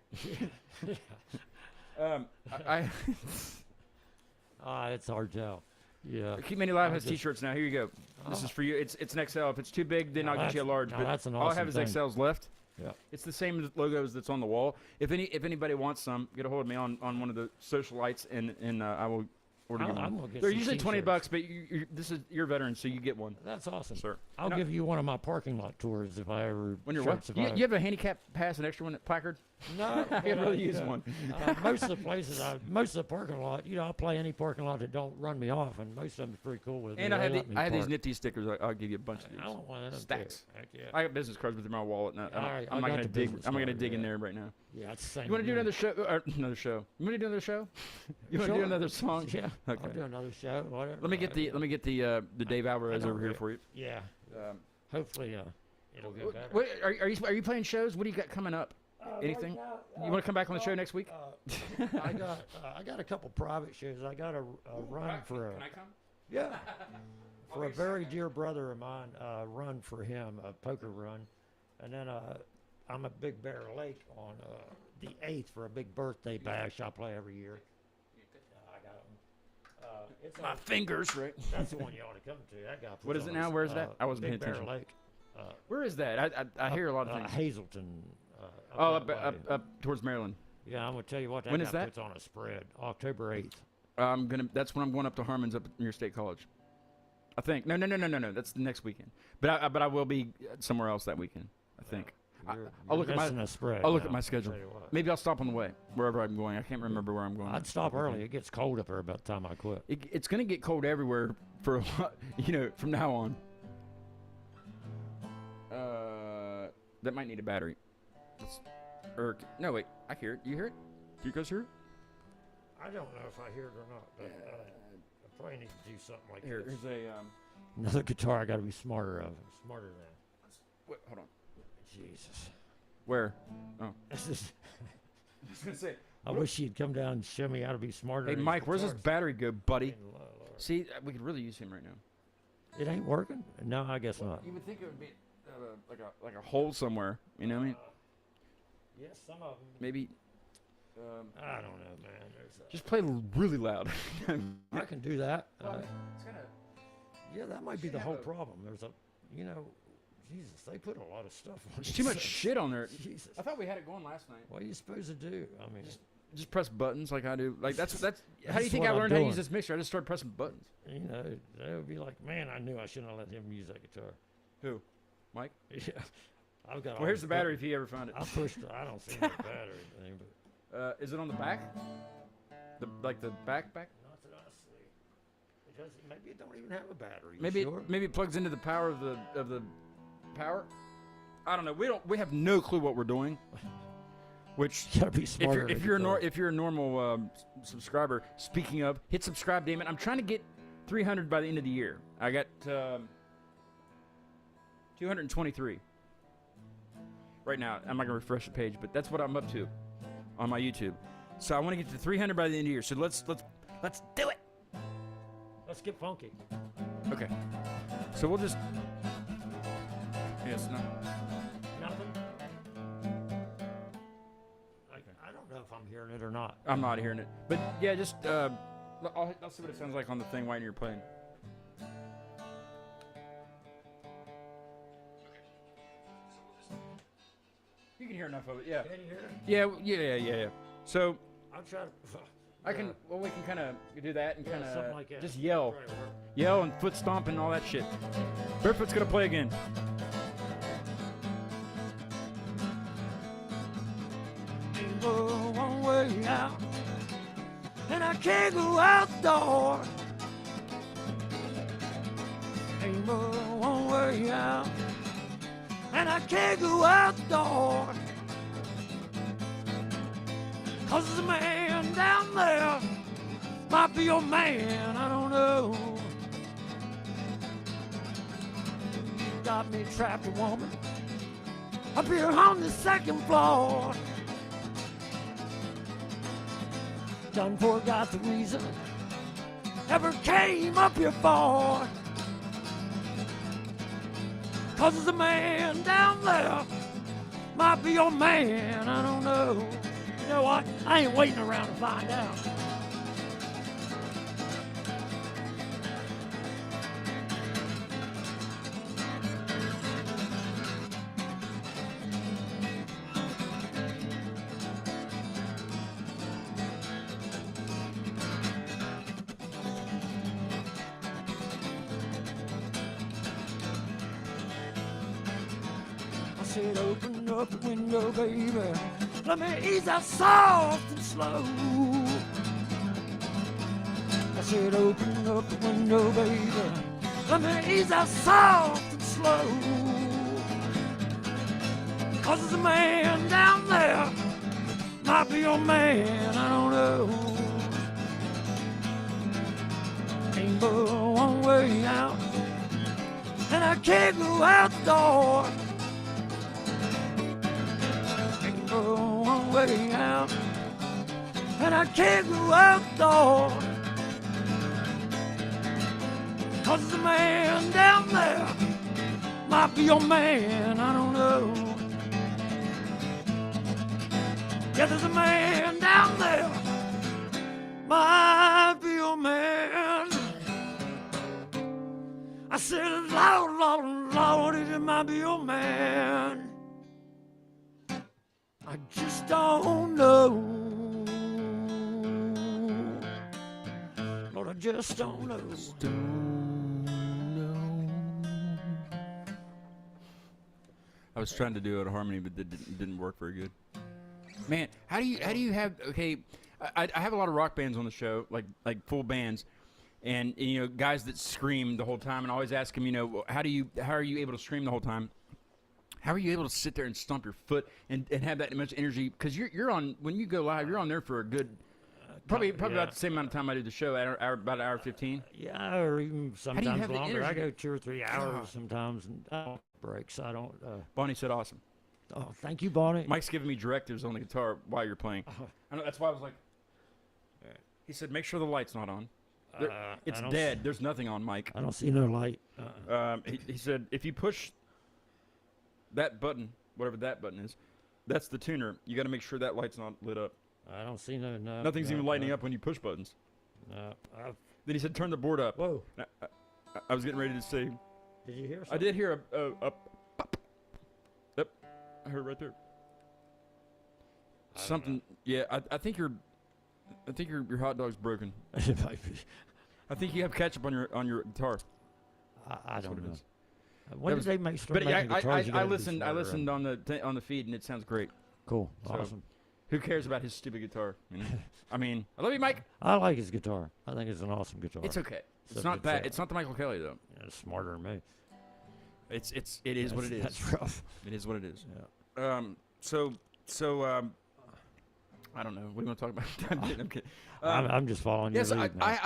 It's hard to tell. Yeah. Keep Many Live has T-shirts now. Here you go. This is for you. It's an XL. If it's too big, then I'll get you a large. But that's an awesome all I have is thing. XLs left. Yeah. It's the same logos that's on the wall. If anybody wants some, get a hold of me on one of the socialites, and I will order you one. They're usually $20, but you're a veteran, so you get one. That's awesome, sir. I'll give you one of my parking lot tours if I ever. When you're what? You have a handicap pass, an extra one, placard? No, I can't really use one. Most of the places, most of the parking lot, I'll play any parking lot that don't run me off, and most of them are pretty cool with me. And I have these nifty stickers. I'll give you a bunch of these. I don't want them stacks. Yeah. I got business cards within my wallet. And I'm not gonna dig. I'm not gonna dig in there right now. Yeah, it's the same. You want to do another show? Another show? You want to do another show? You want to do another song? Yeah. Okay. I'll do another show. Whatever. Let me get the Dave Alvarez over here for you. Yeah. Hopefully, it'll get better. What, are you playing shows? What do you got coming up? Anything? Right now, you want to come back on the show next week? I got a couple private shows. I got a run for a. Can I come? Yeah. For a very dear brother of mine, run for him, a poker run, and then I'm at Big Bear Lake on the 8th for a big birthday bash I play every year. I got them. It's my fingers, right? That's the one you ought to come to. That guy. What is it now? Where's that? I wasn't paying Big attention. Bear Lake. Where is that? I hear a lot of things. Hazleton. Up towards Maryland. Yeah, I'm gonna tell you what. When is that? Puts on a spread. October 8th. That's when I'm going up to Harmon's up near State College. I think. No. That's the next weekend. But I will be somewhere else that weekend. I think. I'll look at my schedule. Maybe I'll stop on the way wherever I'm going. I can't remember where I'm going. I'd stop early. It gets cold up there about the time I quit. It's going to get cold everywhere for a while, from now on. That might need a battery. No, wait. I hear it. You hear it? Do you guys hear it? I don't know if I hear it or not, but I probably need to do something like this. Here's a another guitar I got to be smarter than. Wait, hold on. Jesus. Where? Oh. This is. I was gonna say. I wish you'd come down and show me how to be smarter. Hey, Mike, where's this battery go, buddy? See, we could really use him right now. It ain't working? No, I guess not. You would think it would be like a hole somewhere. You know what I mean? Yes, some of them. Maybe. I don't know, man. Just play really loud. I can do that. It's gonna. Yeah, that might be the whole problem. There's Jesus, they put a lot of stuff on. There's too much shit on there. Jesus. I thought we had it going last night. What are you supposed to do? I mean, just press buttons like I do. Like that's. How do you think I learned how to use this mixer? I just started pressing buttons. They would be like, man, I knew I shouldn't have let him use that guitar. Who? Mike? Yeah. I've got. Well, here's the battery if he ever found it. I I don't see the battery thing, but. Is it on the back? The back? Not that I see. Maybe it don't even have a battery. Maybe it plugs into the power of the power. I don't know. We have no clue what we're doing. Which you gotta be smarter. If you're a normal subscriber, speaking of, hit subscribe, damn it! I'm trying to get 300 by the end of the year. I got 223 right now. I'm not gonna refresh the page, but that's what I'm up to on my YouTube. So I want to get to 300 by the end of the year. So let's do it. Let's get funky. Okay. So we'll just. Yes. No. Nothing. not. I'm not hearing it. But yeah, just I'll see what it sounds like on the thing while you're playing. You can hear enough of it, yeah. Can you hear it? Yeah. So I'll try to. I can. Well, we can kind of do that and kind of something like that. just yell, Try to work. yell and foot stomp and all that shit. Barefoot's gonna play again. Ain't but one way out, and I can't go out the door. Ain't but one way out, and I can't go out the door. 'Cause there's a man down there, might be your man, I don't know. Got me trapped, a woman, up here on the second floor. Done forgot the reason ever came up here for. 'Cause there's a man down there, might be your man, I don't know. You know what? I ain't waiting around to find out. I said, open up the window, baby. Let me ease out soft and slow. I said, open up the window, baby. Let me ease out soft and slow. 'Cause there's a man down there, might be your man, I don't know. Ain't but one way out, and I can't go out the door. One way out, and I can't go out the door. 'Cause there's a man down there, might be your man, I don't know. Yeah, there's a man down there, might be your man. I said, Lord, Lord, Lord, it might be your man. I just don't know. Lord, I just don't know. I was trying to do it a harmony, but it didn't work very good. Man, how do you have? Okay, I have a lot of rock bands on the show, like full bands, and you know guys that scream the whole time, and I always ask them, you know, how are you able to scream the whole time? How are you able to sit there and stomp your foot and have that much energy? Because you're on, when you go live, you're on there for a good, probably about the same amount of time I do the show, about an hour 15. Yeah, or even sometimes have the longer. I energy? go 2 or 3 hours sometimes, and I don't break, so I don't. Bonnie said awesome. Oh, thank you, Bonnie. Mike's giving me directives on the guitar while you're playing. I know, that's why I was like, he said, make sure the light's not on. It's dead. There's nothing on, Mike. I don't see no light. He said, if you push that button, whatever that button is, that's the tuner. You got to make sure that light's not lit up. I don't see no. Nothing's even lighting up when you push buttons. No. Then he said, turn the board up. Whoa. I was getting ready to say. Did you hear something? I did hear a pop. Yep. I heard it right there. Something. Yeah, I think your hot dog's broken. It might be. I think you have ketchup on your guitar. I don't know. Is. When did they make start But making guitars? I listened on the feed, and it sounds great. Cool. So, Awesome. Who cares about his stupid guitar? You know? I mean, I love you, Mike. I like his guitar. I think it's an awesome guitar. It's okay. It's a not good that. sound. It's not the Michael Kelly though. Yeah, it's smarter than me. It is what it is. That's rough. It is what it is. Yeah. So I don't know. What do you want to talk about? I'm kidding. I'm just following your Yes, lead, man.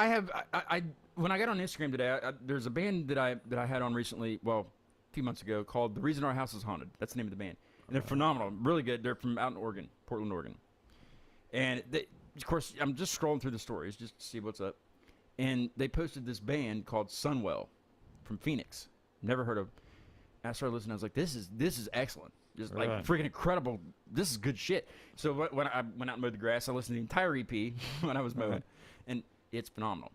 I when I got on Instagram today, there's a band that I had on recently. Well, a few months ago, called The Reason Our House Is Haunted. That's the name of the band, and they're phenomenal, really good. They're from out in Oregon, Portland, Oregon, and of course, I'm just scrolling through the stories just to see what's up, and they posted this band called Sunwell from Phoenix. Never heard of. I started listening. I was like, this is excellent. just like freaking incredible. This is good shit. So when I went out and mowed the grass, I listened to the entire EP when I was mowing, and it's phenomenal.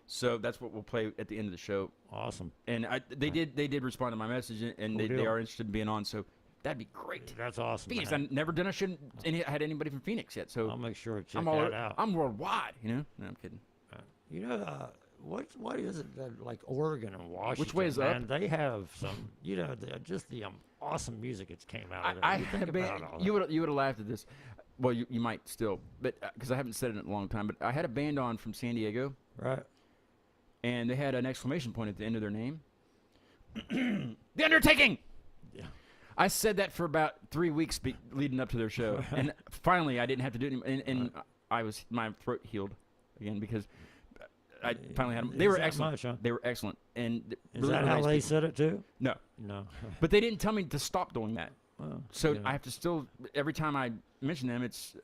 So that's what we'll play at the end of the show. Awesome. And they did respond to my message, and they are interested in being on. So that'd be great. That's awesome. Phoenix. I've never done had anybody from Phoenix yet. So I'll make sure to check that out. I'm worldwide. No, I'm kidding. What is it that, like Oregon and Washington? Which way is up? They have some, just the awesome music that's came out of there. You would have laughed at this. Well, you might still, but because I haven't said it in a long time. But I had a band on from San Diego, right? And they had an exclamation point at the end of their name. The Undertaking. Yeah. I said that for about 3 weeks leading up to their show, and finally I didn't have to do it anymore. And my throat healed again because I finally had them. They were excellent. Much, huh? They were excellent. And is that how they said it too? No. But they didn't tell me to stop doing that. Well, so I have to still, every time I mention them, it's,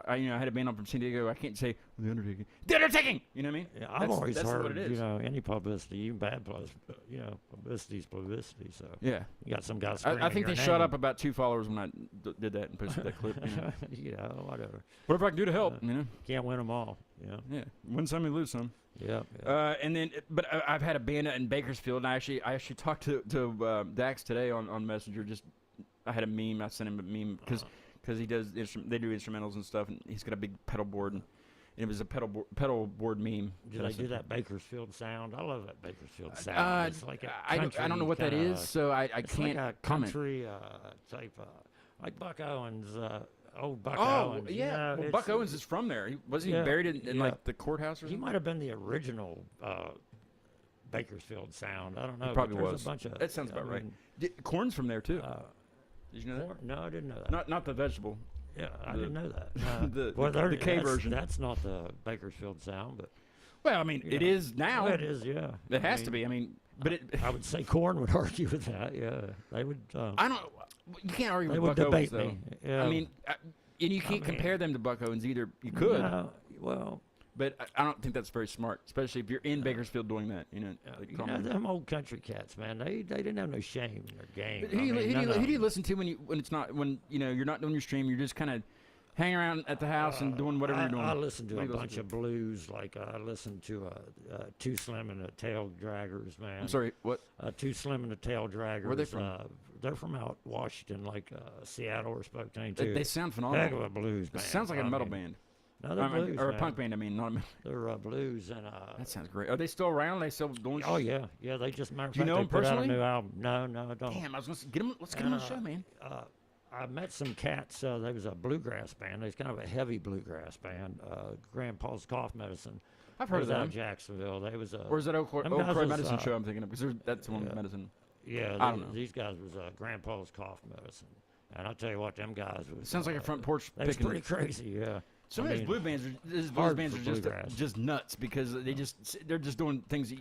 I had a band on from San Diego. I can't say The Undertaking. The Undertaking! You know what I mean? Yeah, I've always heard, any publicity, even bad publicity's publicity. So yeah, you got some guys screaming I think they your shut name. up about 2 followers when I did that and posted that clip. Whatever. Whatever I can do to help, Can't win them all. Yeah, win some, you lose some. Yeah. And then, but I've had a band in Bakersfield, and I actually talked to Dax today on Messenger. I had a meme. I sent him a meme because he does they do instrumentals and stuff, and he's got a big pedal board, and it was a pedal board meme. Did I do that Bakersfield sound? I love that Bakersfield sound. It's like I don't know what that is, so I can't like a country type, like Buck Owens. Old Buck Owens. Yeah. Well, Buck Owens is from there. Was he buried in like the courthouse or something? He might have been the original Bakersfield sound. I don't know. He probably was. A bunch of, that sounds about right. Corn's from there too. Did you know that? No, I didn't know that. Not the vegetable. Yeah, I didn't know that. The K version. That's not the Bakersfield sound, but. Well, I mean, it is now. Well, it is, yeah. It has to be. I mean, but I would say Corn would argue with that. Yeah, they would. I don't. You can't argue with Buck Owens, though. Me. Yeah. I mean, and you can't compare them to Buck Owens either. You could. No, well. But I don't think that's very smart, especially if you're in Bakersfield doing that. Them old country cats, man. They didn't have no shame in their game. Who do you listen to when you're not doing your stream? You're just kind of hanging around at the house and doing whatever you're doing. I listen to a bunch of blues. Like I listen to Too Slim and the Tail Draggers, man. I'm sorry, what? Too Slim and the Tail Draggers. Where are they from? They're from out Washington, like Seattle or Spokane too. They sound phenomenal. Heck of a blues band. It sounds like a metal band. No, they're blues, or a punk band. I mean, not a metal. They're blues and. That sounds great. Are they still around? Are they still doing? Oh yeah. They just. Do you know them personally? Put out a new album. No, I don't. Damn, I was gonna get them. Let's get them on the show, man. I met some cats. There was a bluegrass band. There's kind of a heavy bluegrass band. Grandpa's Cough Medicine. I've heard of them. Out of Jacksonville. They was. Or is that Oak Croy Medicine show I'm thinking of? Because that's one medicine. Yeah, I don't know. These guys was Grandpa's Cough Medicine, and I'll tell you what, them guys was. It sounds like a front porch. They was pretty crazy, yeah. Some of these blues bands are just nuts because they're just doing things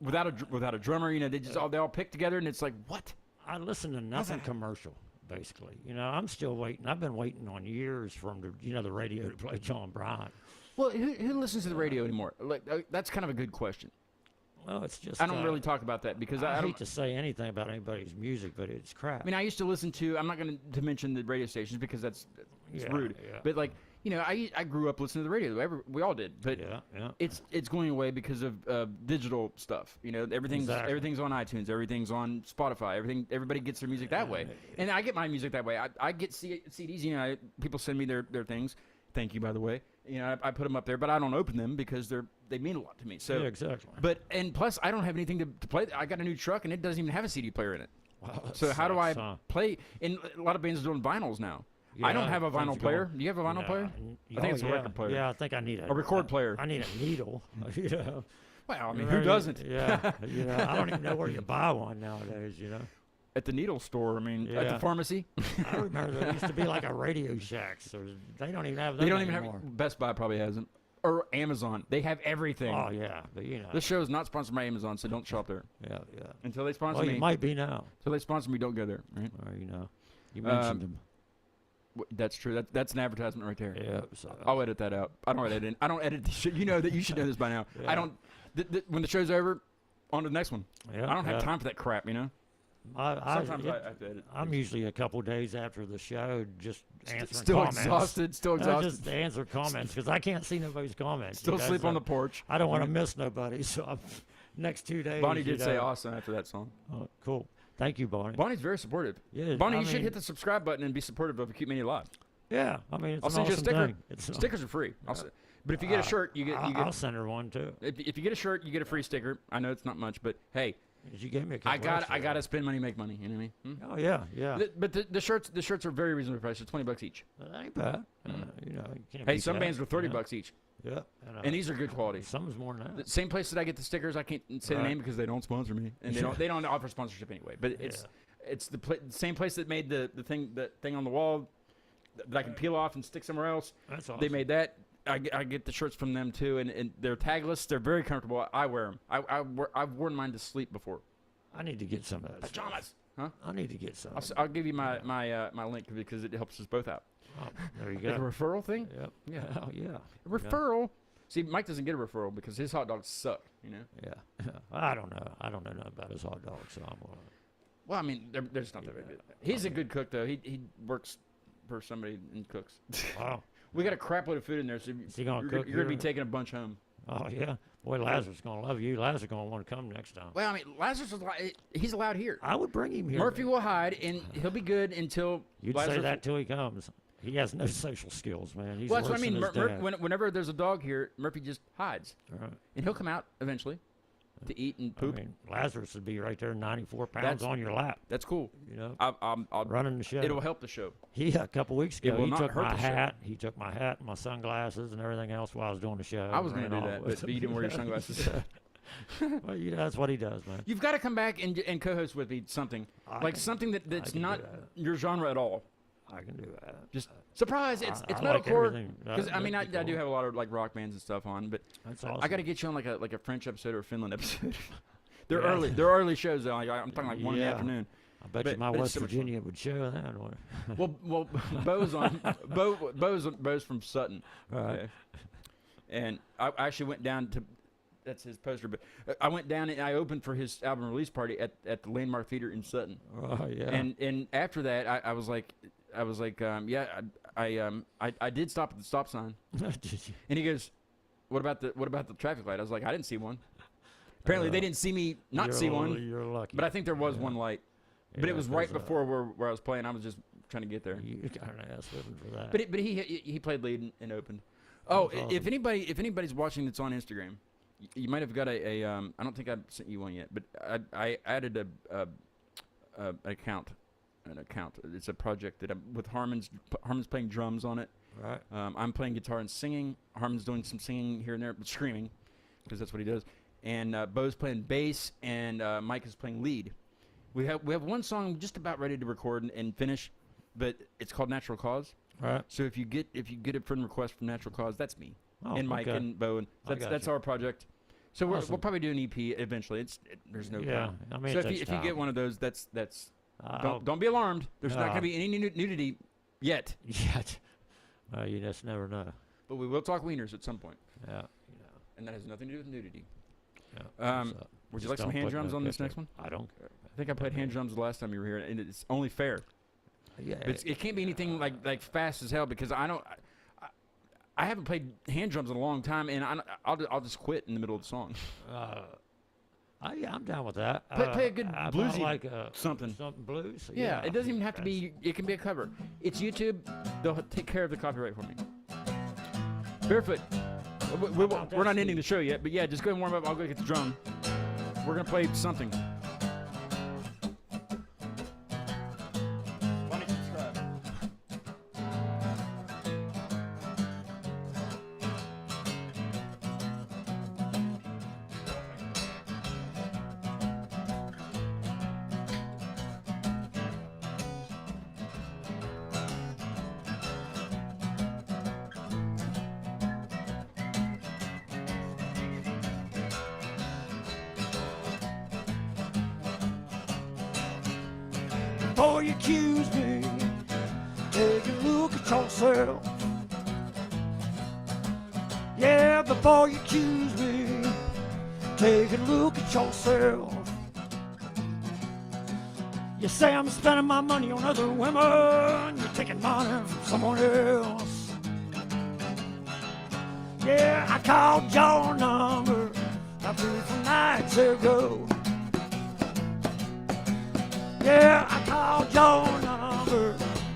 without a drummer. They all pick together, and it's like what? I listen to nothing commercial. Basically, I'm still waiting. I've been waiting on years from the radio to play John Bryant. Well, who listens to the radio anymore? Like that's kind of a good question. Well, it's just I don't really talk about that because I hate to say anything about anybody's music, but it's crap. I mean, I used to listen to. I'm not going to mention the radio stations because it's rude. Yeah. But like. I grew up listening to the radio. We all did, but it's going away because of digital stuff. Everything's on iTunes, everything's on Spotify. Everybody gets their music that way, and I get my music that way. I get CDs. People send me their things. Thank you, by the way. I put them up there, but I don't open them because they mean a lot to me. So yeah, exactly. And plus, I don't have anything to play. I got a new truck, and it doesn't even have a CD player in it. Wow, so how do I play? And a lot of bands are doing vinyls now. Yeah, I don't have a vinyl player. Do you have a vinyl player? I think it's a record player. Yeah, I think I need a record player. I need a needle. Well, I mean, who doesn't? Yeah, I don't even know where you buy one nowadays. At the needle store. I mean, at the pharmacy. I remember there used to be like a Radio Shack. So they don't even have that. They don't even have. Best Buy probably hasn't. Or Amazon. They have everything. Oh yeah, but this show is not sponsored by Amazon, so don't shop there. Yeah. Until they sponsor me. Well, you might be now. Until they sponsor me, don't go there. Right? Or you mentioned them. That's true. That's an advertisement right there. Yeah. So, I'll edit that out. I don't edit this shit. You know that. You should know this by now. Yeah. I don't. When the show's over, on to the next one. Yeah. I don't have time for that crap. Sometimes I have to edit. I'm usually a couple days after the show just answering Still comments. exhausted. Still exhausted. Just answer comments because I can't see nobody's comments. Still sleep on the porch. I don't want to miss nobody, so next 2 days. Bonnie did say awesome after that song. Oh, cool. Thank you, Bonnie. Bonnie's very supportive. Yeah, Bonnie, you should hit the subscribe button and be supportive of Acute Mania Live. Yeah, I mean, it's I'll send you a awesome sticker. thing. Stickers are free. But if you get a shirt, you get. I'll send her one too. If you get a shirt, you get a free sticker. I know it's not much, but hey, you gave me a I got to spend money, make money. You know what I mean? Oh yeah, yeah. But the shirts are very reasonably priced. They're $20 each. That ain't bad. You know, you can't Hey, beat some that, bands were $30 each. Yeah, and these are good quality. Some's more than that. The same place that I get the stickers. I can't say the name because they don't sponsor me, and they don't offer sponsorship anyway. But it's the same place that made the thing on the wall that I can peel off and stick somewhere else. That's awesome. They made that. I get the shirts from them too, and they're tagless. They're very comfortable. I wear them. I've worn mine to sleep before. I need to get some of those. Pajamas. Huh? I need to get some. I'll give you my link because it helps us both out. Oh, there you go. Like a referral thing? Yep. Yeah. Oh, yeah. A referral. See, Mike doesn't get a referral because his hot dogs suck, you know? Yeah. I don't know. I don't know nothing about his hot dogs, so I'm going to. Well, I mean, they're just not that very good. He's a good cook, though. He works for somebody and cooks. Wow. We got a crap load of food in there, so Is he gonna cook you're going to be taking a bunch home. Oh, yeah. Boy, Lazarus going to love you. Lazarus going to want to come next time. Well, I mean, Lazarus he's allowed here. I would bring him here. Murphy will hide, and he'll be good until You'd Lazarus say that till he comes. He has no social skills, man. He's well, that's worse what I mean. than his dad. Whenever there's a dog here, Murphy just hides. Right. And he'll come out eventually to eat and poop. I mean, Lazarus would be right there, 94 pounds on your lap. That's cool. You know, I'll running the show. It'll help the show. A couple weeks ago, will he not took hurt my the show. hat. He took my hat, and my sunglasses, and everything else while I was doing the show. I was going to do that, but you didn't wear your sunglasses. Well, you know, that's what he does, man. You've got to come back and co-host with me something something that's not your genre at all. I can do that. Just surprise! It's I metalcore. like Because I mean, I cool. do have a lot of like rock bands and stuff on, but That's awesome. I got to get you on like a French episode or a Finland episode. They're Yeah. early. They're early shows though. Like, I'm talking like 1 in the Yeah. afternoon. I bet but- you my but it's West so much Virginia would show that. Or, Well, Bo's from Sutton. Right. Okay. And I actually went down to. That's his poster, but I went down and I opened for his album release party at the Landmark Theater in Sutton. oh yeah. And after that, I was like, yeah, I did stop at the stop sign. Did you? And he goes, what about the traffic light? I was like, I didn't see one. Apparently, they didn't see me not see one. You're lucky. But I think there was one light. But Yeah, it was right 'cause, before where I was playing. I was just trying to get there. You got an ass whipping for that. But he played lead and opened. Oh, Oh, that's if awesome. anybody's watching that's on Instagram, you might have got I don't think I've sent you one yet, but I added an account. It's a project that I'm with Harmon's playing drums on it. Right. I'm playing guitar and singing. Harmon's doing some singing here and there, but screaming, because that's what he does. And Bo's playing bass, and Mike is playing lead. We have one song just about ready to record and finish, but it's called Natural Cause. Right. So if you get a friend request from Natural Cause, that's me Oh, and Mike okay. and Bo, and I that's gotcha. our project. So we'll Awesome. probably do an EP eventually. There's no Yeah. problem. I mean, So it if you takes get time. one of those, that's I'll- don't be alarmed. There's not going to No. be any nudity yet, Yet. You just never know. but we will talk wieners at some point, Yeah. and that has nothing to do with nudity. Yeah. Um, So, Would you just like some don't hand put drums no on this picture. next one? I don't care. I think I played hand drums the last time you were here, and it's only fair. Yeah. But it can't be anything like fast as hell because I haven't played hand drums in a long time, and I'll just quit in the middle of the song. Yeah, I'm down with that. Play a good I bluesy like something. Something blues. Yeah, it doesn't even have to be. It can be a cover. It's YouTube. They'll take care of the copyright for me. Barefoot. We're not ending the show yet, but yeah, just go and warm up. I'll go get the drum. We're gonna play something. Why don't you subscribe? Before you accuse me, take a look at yourself. Yeah, before you accuse me, take a look at yourself. You say I'm spending my money on other women. You're taking money from someone else. Yeah, I called your number about 3 nights ago. Yeah, I called your number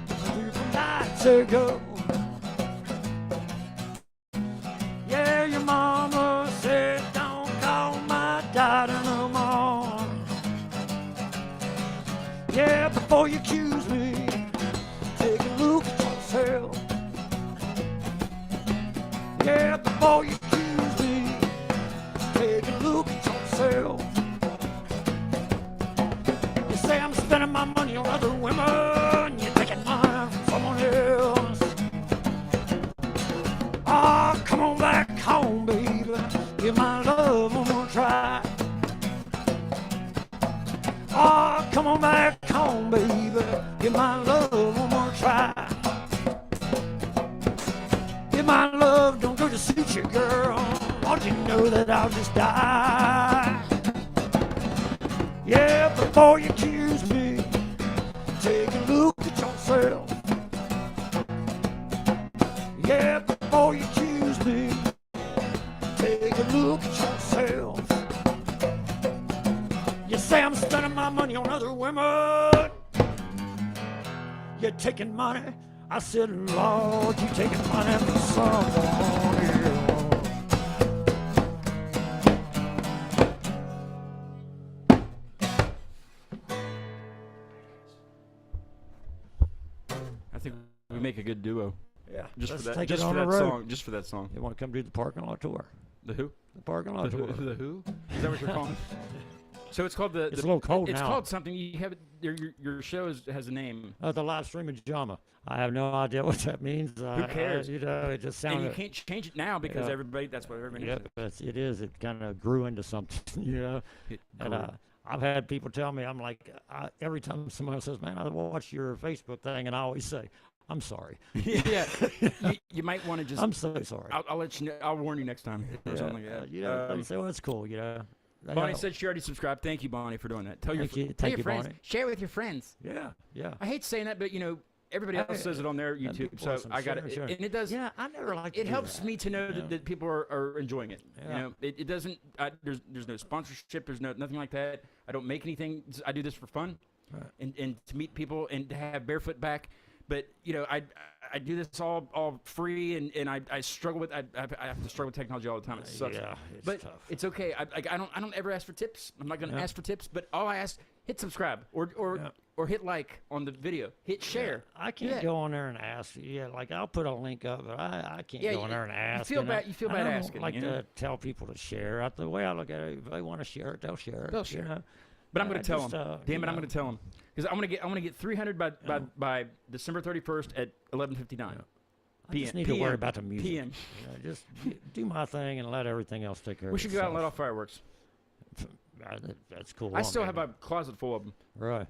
3 nights ago. Yeah, your mama said don't call my daddy no more. Yeah, before you accuse me, take a look at yourself. Yeah, before you accuse me, take a look at yourself. You say I'm spending my money on other women, you're taking money from someone else. Oh, come on back home, baby, give my love one more try. Oh, come on back home, baby, give my love one more try. If my love don't go to suit you, girl, won't you know that I'll just die? Yeah, before you accuse me, take a look at yourself. Yeah, before you accuse me, take a look at yourself. You say I'm spending my money on other women. You're taking money. I said, Lord, you taking money from someone else. I think we make a good duo. Yeah, Just let's for that, take just it for on that the road. song. Just for that song. You want to come do the parking lot tour? The who? The parking lot The tour. who? The who? Is that what you're calling? So it's called the. It's a little cold It's now. called something. You have your show has a name. The live stream of Jama. I have no idea what that means. Who cares? You know, it just And sounded. you can't change it now because Yeah. everybody. That's what everybody Yep, knows. it is. It kind of grew into something, you know. And I've had people tell me, I'm like, every time someone says, "Man, I watch your Facebook thing," and I always say, "I'm sorry." Yeah, you might want to just. I'm so sorry. I'll let you know. I'll warn you next time or something like that. You know, they say, "Well, it's cool," you know. Bonnie said she already subscribed. Thank you, Bonnie, for doing that. Tell Thank your you, tell thank your you, friends. Bonnie. Share it with your friends. Yeah. I hate saying that, but you know everybody else says it on their YouTube, people so listen. I got it. Sure. And it does. Yeah, I never liked. It helps me to know Yeah. that people are enjoying it. Yeah. You know, it doesn't. There's no sponsorship. There's nothing like that. I don't make anything. I do this for fun, Right. and to meet people and to have Barefoot back. But you know, I do this all free, and I struggle with I have to struggle with technology all the time. It sucks. Yeah, it's but tough. it's okay. I don't ever ask for tips. I'm not gonna ask for tips. But all I ask, hit subscribe or hit like on the video. Hit share. I can't go on there and ask. Yeah, like I'll put a link up, but I can't go on there and ask. You feel bad. You feel bad I don't asking. like you know? to tell people to share. The way I look at it, if they want to share it, they'll share it. They'll share. You know? But I'm going to tell just, them. Damn it, I'm going to tell them because I'm going to get 300 by December 31st at 11:59. I just need to worry about the music. PM. You know, just do my thing and let everything else take care of We should go out and let itself. off fireworks. That's cool. I still man. have a closet full of them. Right.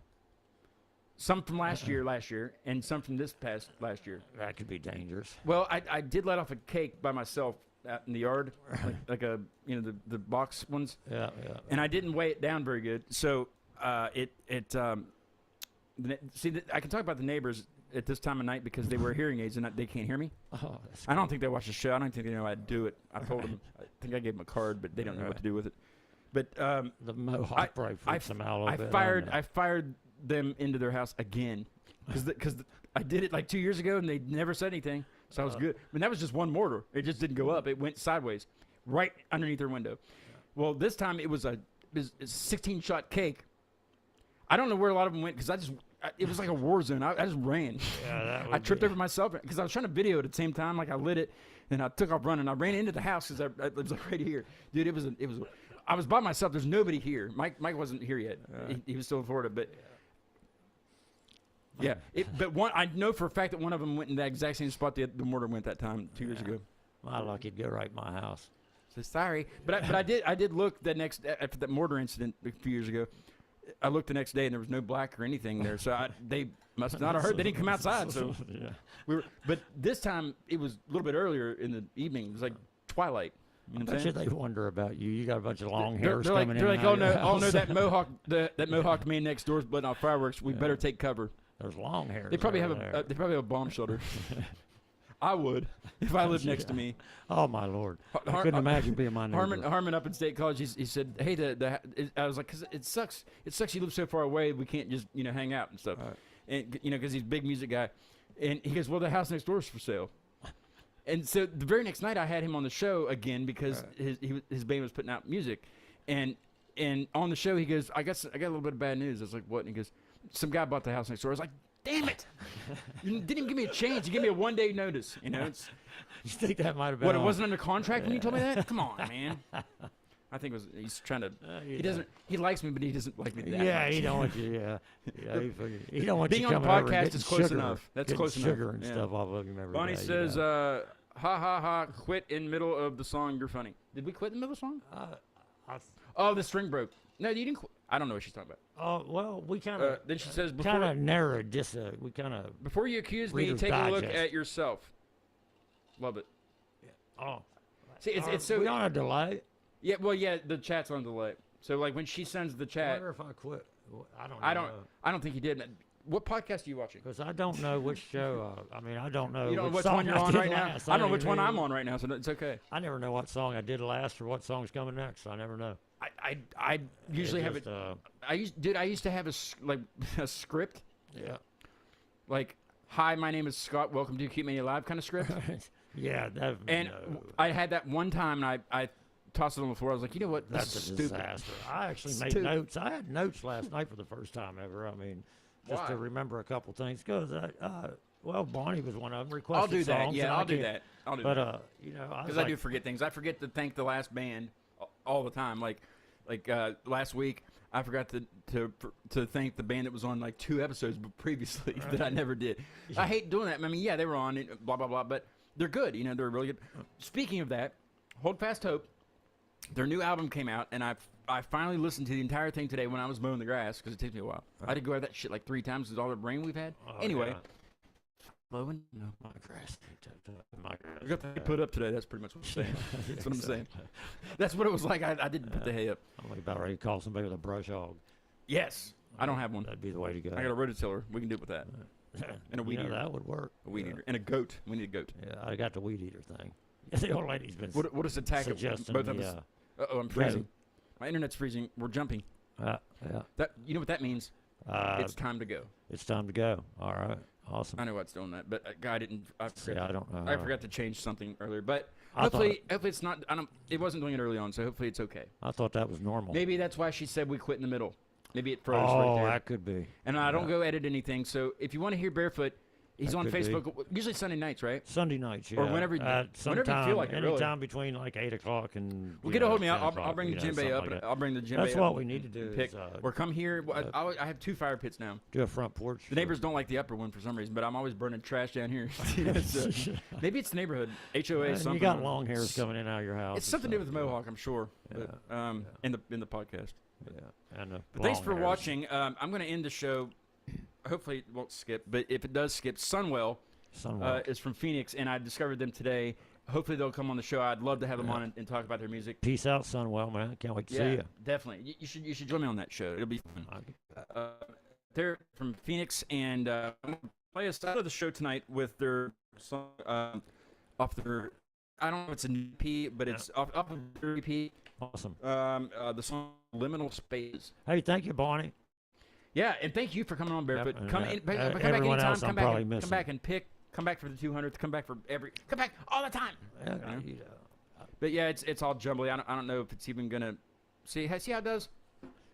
Some from last year, and some from this past last year. That could be dangerous. Well, I did let off a cake by myself out in the yard, like a the box ones. Yeah. And I didn't weigh it down very good, so I can talk about the neighbors at this time of night because they wear hearing aids and they can't hear me. Oh, that's I don't think they watch the show. I don't think they know how to do it. I told them. I think I gave them a card, but they don't know what to do with it. But the Mohawk probably freaks them out a little bit. I fired them into their house again because I did it like 2 years ago and they never said anything, so I was good. I mean, that was just one mortar. It just didn't go up. It went sideways, right underneath their window. Well, this time it was a 16-shot cake. I don't know where a lot of them went because it was like a war zone. I just ran. Yeah, I tripped over myself because I was trying to video it at the same time. Like I lit it, and I took off running. I ran into the house because it was like right here, dude. It was. I was by myself. There's nobody here. Mike wasn't here yet. He was still in Florida, but yeah. I know for a fact that one of them went in that exact same spot the mortar went that time 2 years ago. My luck, he'd go right in my house. So sorry, but I did look the next after that mortar incident a few years ago. I looked the next day and there was no black or anything there, so they must not have heard. They didn't come outside, so yeah. we were. But this time it was a little bit earlier in the evening. It was like twilight. You know what I I'm saying? bet you they wonder about you. You got a bunch of long They're hairs like, coming they're in. like, and out of your oh no, house. that Mohawk, that Mohawk man next door is putting off fireworks. We better take cover. There's long hairs. They probably have over they probably have a bomb shelter. I would if I lived next to me. Oh my Lord! I couldn't imagine being my neighbor. Harmon up in State College. He said, "Hey, I was like, 'cause it sucks. It sucks. You live so far away. We can't just hang out and stuff. Right. And because he's a big music guy. And he goes, well, the house next door is for sale. And so the very next night, I had him on the show again because his band was putting out music, and on the show he goes, I got a little bit of bad news. I was like, what? And he goes, some guy bought the house next door. I was like, damn it! You didn't even give me a chance. You gave me a 1 day notice. It's, You think that might have been what? It on? wasn't under contract when you told me that? Come on, man. I think he's trying to. He likes me, but he doesn't like me that much. He don't want you. He don't want being you on the coming over and podcast getting is close sugar, enough. That's getting close enough. sugar and stuff off of him every Bonnie day, says, ha ha ha, quit in middle of the song. You're funny. Did we quit in the middle of the song? Oh, the string broke. No, you didn't quit. I don't know what she's talking about. Oh, well, we kind of then she says, kind of narrowed just we kind of. before you accuse me, Reader's take a look Digest. at yourself. Love it. Oh, See, it's so. we on a delay. Yeah, well, yeah, the chat's on delay. So, like, when she sends the I chat, wonder if I quit. I don't. I don't think you did. What podcast are you watching? Because I don't know which show. I mean, I don't know. You don't know which song one you're I on did right now? last. I don't know don't which even one know. I'm on right now, so it's okay. I never know what song I did last or what song's coming next. I never know. I usually have it. I used to have a script. Yeah. Like, hi, my name is Scott. Welcome to Keep Me Alive kind of script. Yeah. And I had that one time, and I tossed it on the floor. I was like, you know what? That's This a is stupid. disaster. I actually made notes. I had notes last night for the first time ever. I mean, just to remember a couple things. Because, well, Bonnie was one of them. Requested I'll do that. songs, Yeah, and I'll do that. I'll do that. But, Because I do forget things. I forget to thank the last band all the time. Like last week, I forgot to thank the band that was on like 2 episodes previously that I never did. I hate doing that. I mean, yeah, they were on it, blah blah blah, but they're good. They're really good. Speaking of that, Hold Fast Hope, their new album came out, and I finally listened to the entire thing today when I was mowing the grass because it takes me a while. I had to go over that shit like 3 times with all the rain we've had. Anyway. Mowing? No. My grass. We got the hay put up today. That's pretty much what I'm saying. That's what I'm saying. That's what it was like. I didn't put the hay up. I'm like about ready to call somebody with a brush hog. Yes. I don't have one. That'd be the way to go. I got a rototiller. We can do it with that. And a weed eater. That would work. A weed eater. And a goat. We need a goat. Yeah, I got the weed eater thing. The old lady's been What is attack suggesting both of us? Uh-oh, I'm freezing. My internet's freezing. We're jumping. Yeah. That you know what that means? It's time to go. It's time to go. All right. Awesome. I know what's doing that, but I didn't. I don't know. I forgot to change something earlier, but hopefully it's not. It wasn't doing it early on, so hopefully it's okay. I thought that was normal. Maybe that's why she said we quit in the middle. Maybe it froze oh, right there. that could be. And I don't go edit anything, so if you want to hear Barefoot, he's on Facebook. Usually Sunday nights, right? Sunday nights, yeah. Or whenever you feel like it. Really. Anytime between like 8 o'clock and. Well, get a hold of me. I'll bring the djembe up. Like I'll bring the djembe. That's what we need to do. Or come here. I have 2 fire pits now. Do a front porch. The neighbors don't like the upper one for some reason, but I'm always burning trash down here. Maybe it's the neighborhood. HOA. Something. You got long hairs coming in out of your house. It's something to do with Mohawk, I'm sure. But, in the podcast. Yeah. But thanks for watching. I'm going to end the show. Hopefully it won't skip, but if it does skip, Sunwell is from Phoenix, and I discovered them today. Hopefully they'll come on the show. I'd love to have them on and talk about their music. Peace out, Sunwell, man. Can't wait to see you. Definitely. You should join me on that show. It'll be fun. They're from Phoenix, and I'm going to play us out of the show tonight with their song off their. I don't know if it's an EP, but it's off of their EP. Awesome. The song Liminal Space. Hey, thank you, Bonnie. Yeah, and thank you for coming on Barefoot. Yep, come back everyone anytime. else Come I'm back, probably and, come missing. back and pick. Come back for the 200th. Come back all the time. But yeah, it's all jumbly. I don't know if it's even gonna see how it does.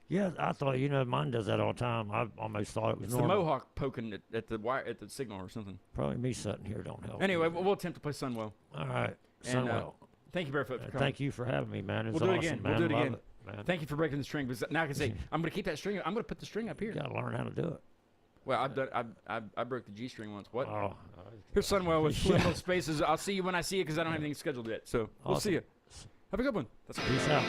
Yeah, I thought mine does that all the time. I almost thought it was It's normal. the Mohawk poking at the wire at the signal or something. Probably me sitting here don't help. Anyway, we'll attempt to play Sunwell. All right, And, Sunwell. Thank you, Barefoot, for coming. Thank you for having me, man. It's We'll do it awesome, again. man. We'll do it Love again. man. Thank you for breaking the string. Because now I can say I'm going to keep that string. I'm going to put the string up here. You gotta learn how to do it. Well, I broke the G string once. What? Oh, Here's Sunwell with Liminal Spaces. I'll see you when I see you because I don't have anything scheduled yet. So we'll see you. Have a good one. Peace out.